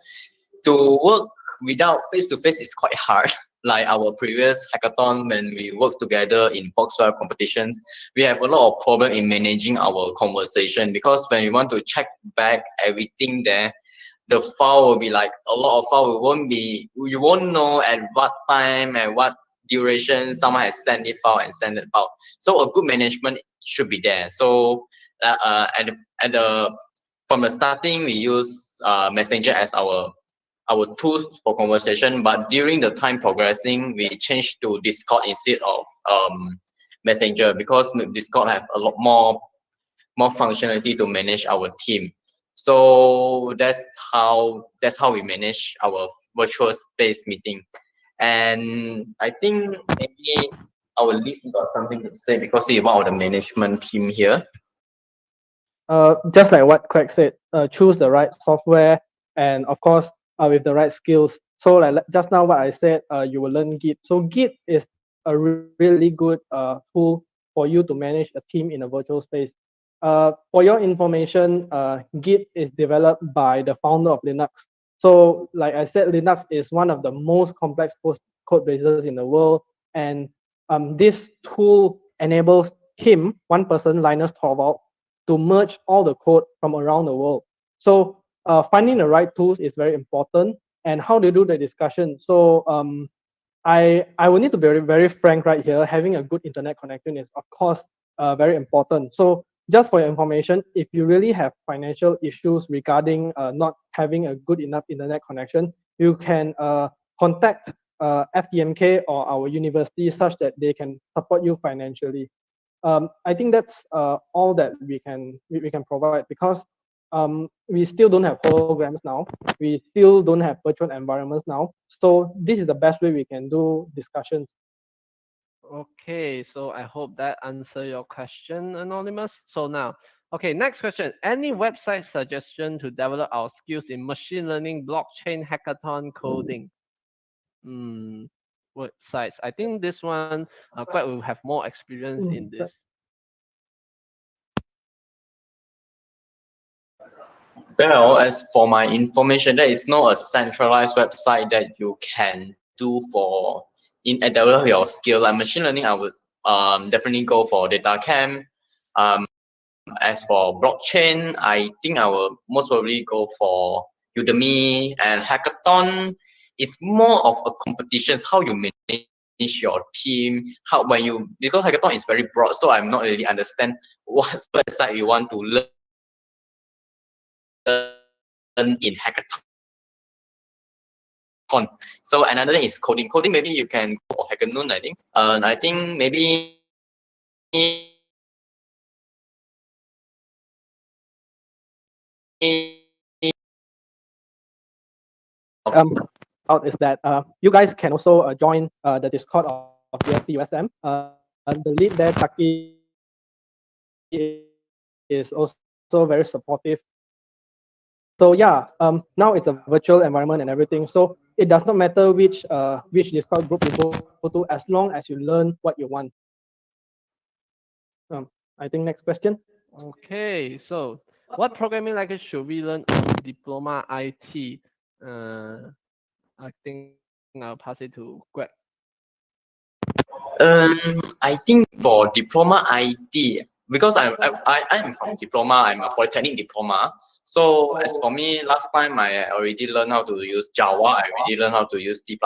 to work without face to face is quite hard. Like our previous hackathon, when we work together in Volkswagen competitions, we have a lot of problem in managing our conversation, because when we want to check back everything there, the file will be like a lot of file. You won't know at what time and what duration someone has sent it file and send it out. So a good management should be there. So at the from the starting, we use Messenger as our tools for conversation, but during the time progressing, we changed to Discord instead of Messenger, because Discord have a lot more functionality to manage our team. So that's how we manage our virtual space meeting. And I think maybe our lead got something to say, because he's one of the management team here. Just like what Craig said, choose the right software and of course with the right skills. So like just now what I said, you will learn Git. So Git is a really good tool for you to manage a team in a virtual space. For your information, Git is developed by the founder of Linux. So like I said, Linux is one of the most complex code bases in the world, and this tool enables him, one person, Linus Torvald, to merge all the code from around the world. So finding the right tools is very important. And how to do the discussion. So I will need to be very, very frank right here. Having a good internet connection is of course very important. So just for your information, if you really have financial issues regarding not having a good enough internet connection, you can contact FTMK or our university such that they can support you financially. I think that's all that we can provide, because we still don't have holograms now. We still don't have virtual environments now. So this is the best way we can do discussions. Okay, so I hope that answer your question, Anonymous. So now, okay, next question. Any website suggestion to develop our skills in machine learning, blockchain, hackathon, coding? Websites. I think this one, Quite will have more experience in this. Well, as for my information, there is no a centralized website that you can do for develop your skill. Like machine learning, I would definitely go for DataCamp. As for blockchain, I think I will most probably go for Udemy. And hackathon is more of a competition. How you manage your team, because hackathon is very broad, so I'm not really understand what website you want to learn in hackathon. So another thing is coding. Coding, maybe you can go for hackathon, I think. I think maybe Out is that you guys can also join the Discord of USC USM. The lead there, Taki, is also very supportive. So yeah, now it's a virtual environment and everything. So it does not matter which Discord group you go to, as long as you learn what you want. I think next question. Okay, so what programming language should we learn on Diploma IT? I think I'll pass it to Greg. I think for diploma IT, because I'm from diploma, I'm a polytechnic diploma. So as for me, last time I already learned how to use Java. I already learned how to use C++.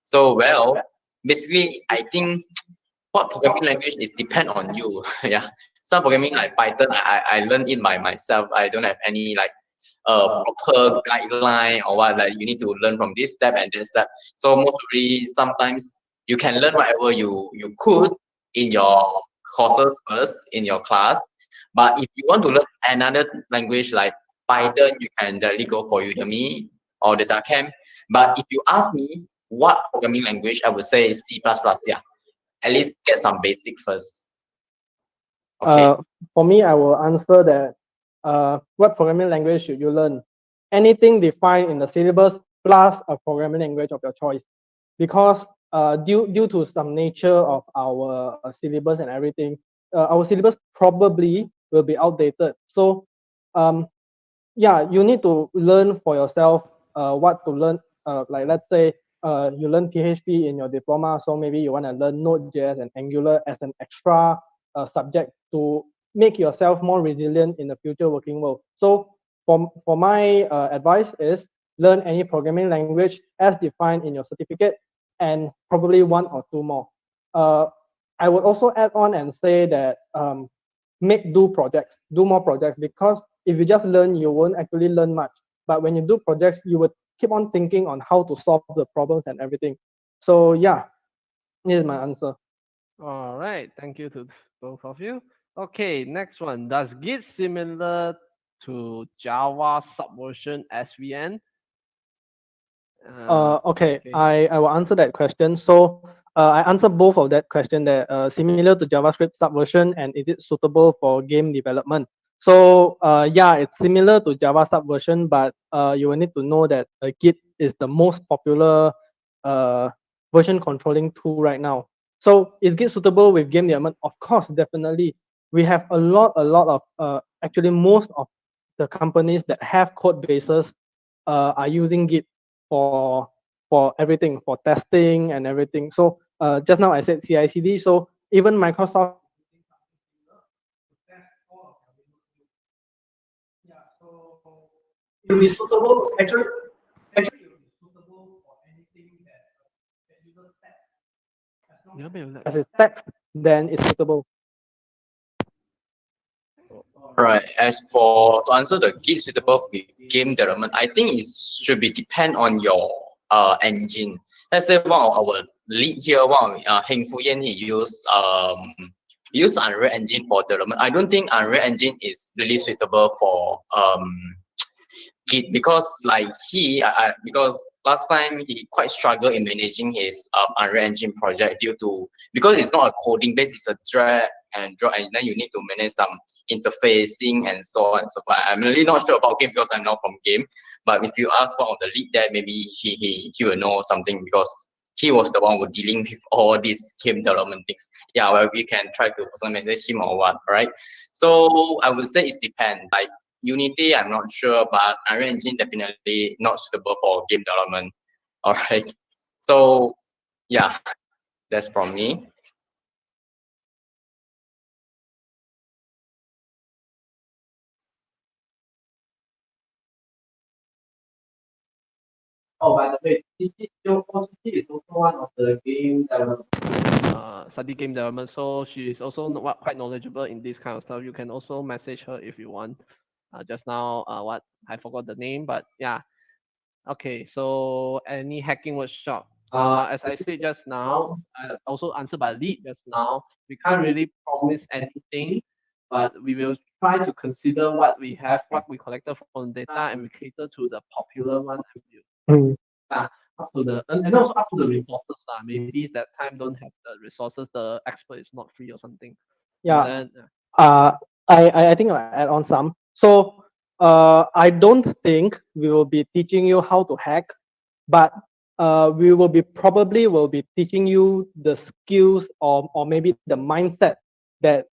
So well, basically, I think what programming language is depend on you. Yeah, some programming like Python, I learned it by myself. I don't have any like proper guideline or what, like you need to learn from this step and this step. So mostly sometimes you can learn whatever you could in your courses first in your class. But if you want to learn another language like Python, you can directly go for Udemy or DataCamp. But if you ask me what programming language, I would say C++. Yeah, at least get some basic first. Okay. For me, I will answer that what programming language should you learn? Anything defined in the syllabus plus a programming language of your choice, because due to some nature of our syllabus and everything, our syllabus probably will be outdated. So yeah, you need to learn for yourself what to learn. Like let's say you learn PHP in your diploma, so maybe you want to learn Node.js and Angular as an extra subject to make yourself more resilient in the future working world. So for my advice is learn any programming language as defined in your certificate and probably one or two more. I would also add on and say that make do projects, do more projects, because if you just learn, you won't actually learn much. But when you do projects, you would keep on thinking on how to solve the problems and everything. So yeah, this is my answer. All right, thank you to both of you. Okay, next one. Does Git similar to Java subversion SVN? Okay, Okay. I will answer that question. So I answer both of that question, that similar to JavaScript subversion, and is it suitable for game development? So yeah, it's similar to Java subversion, but you will need to know that Git is the most popular uh, version controlling tool right now. So is Git suitable with game development? Of course, definitely. We have a lot of actually most of the companies that have code bases are using Git for everything, for testing and everything. So just now I said CI/CD. So even Microsoft. Yeah, so it will be suitable. Actually, it will be suitable for anything that uses text. As it's text, then it's suitable. Right. As for to answer the Git suitable with game development, I think it should be depend on your engine. Let's say one of our lead here, one of Heng Fu Yen, he use Unreal Engine for development. I don't think Unreal Engine is really suitable for Git, because like because last time he quite struggled in managing his Unreal Engine project due to, because it's not a coding base, it's a drag and drop, and then you need to manage some interfacing and so on and so forth. I'm really not sure about game because I'm not from game, but if you ask one of the lead there, maybe he will know something, because he was the one who dealing with all these game development things. Yeah, well, we can try to personally message him or what, right? So I would say it depends. Like Unity, I'm not sure, but Unreal Engine definitely not suitable for game development. All right. So yeah, that's from me. Oh, by the way, CC is also one of the game development, study game development. So she is also quite knowledgeable in this kind of stuff. You can also message her if you want. Just now, what I forgot the name, but yeah. Okay, so any hacking workshop? As I said just now, also answered by lead just now, we can't really promise anything, but we will try to consider what we have, what we collected from data, and we cater to the popular one. And Mm. up to the and also up to the resources. Maybe that time don't have the resources, the expert is not free or something. Yeah. Then, Uh, I think I'll add on some. So I don't think we will be teaching you how to hack, but we will be probably will be teaching you the skills or maybe the mindset that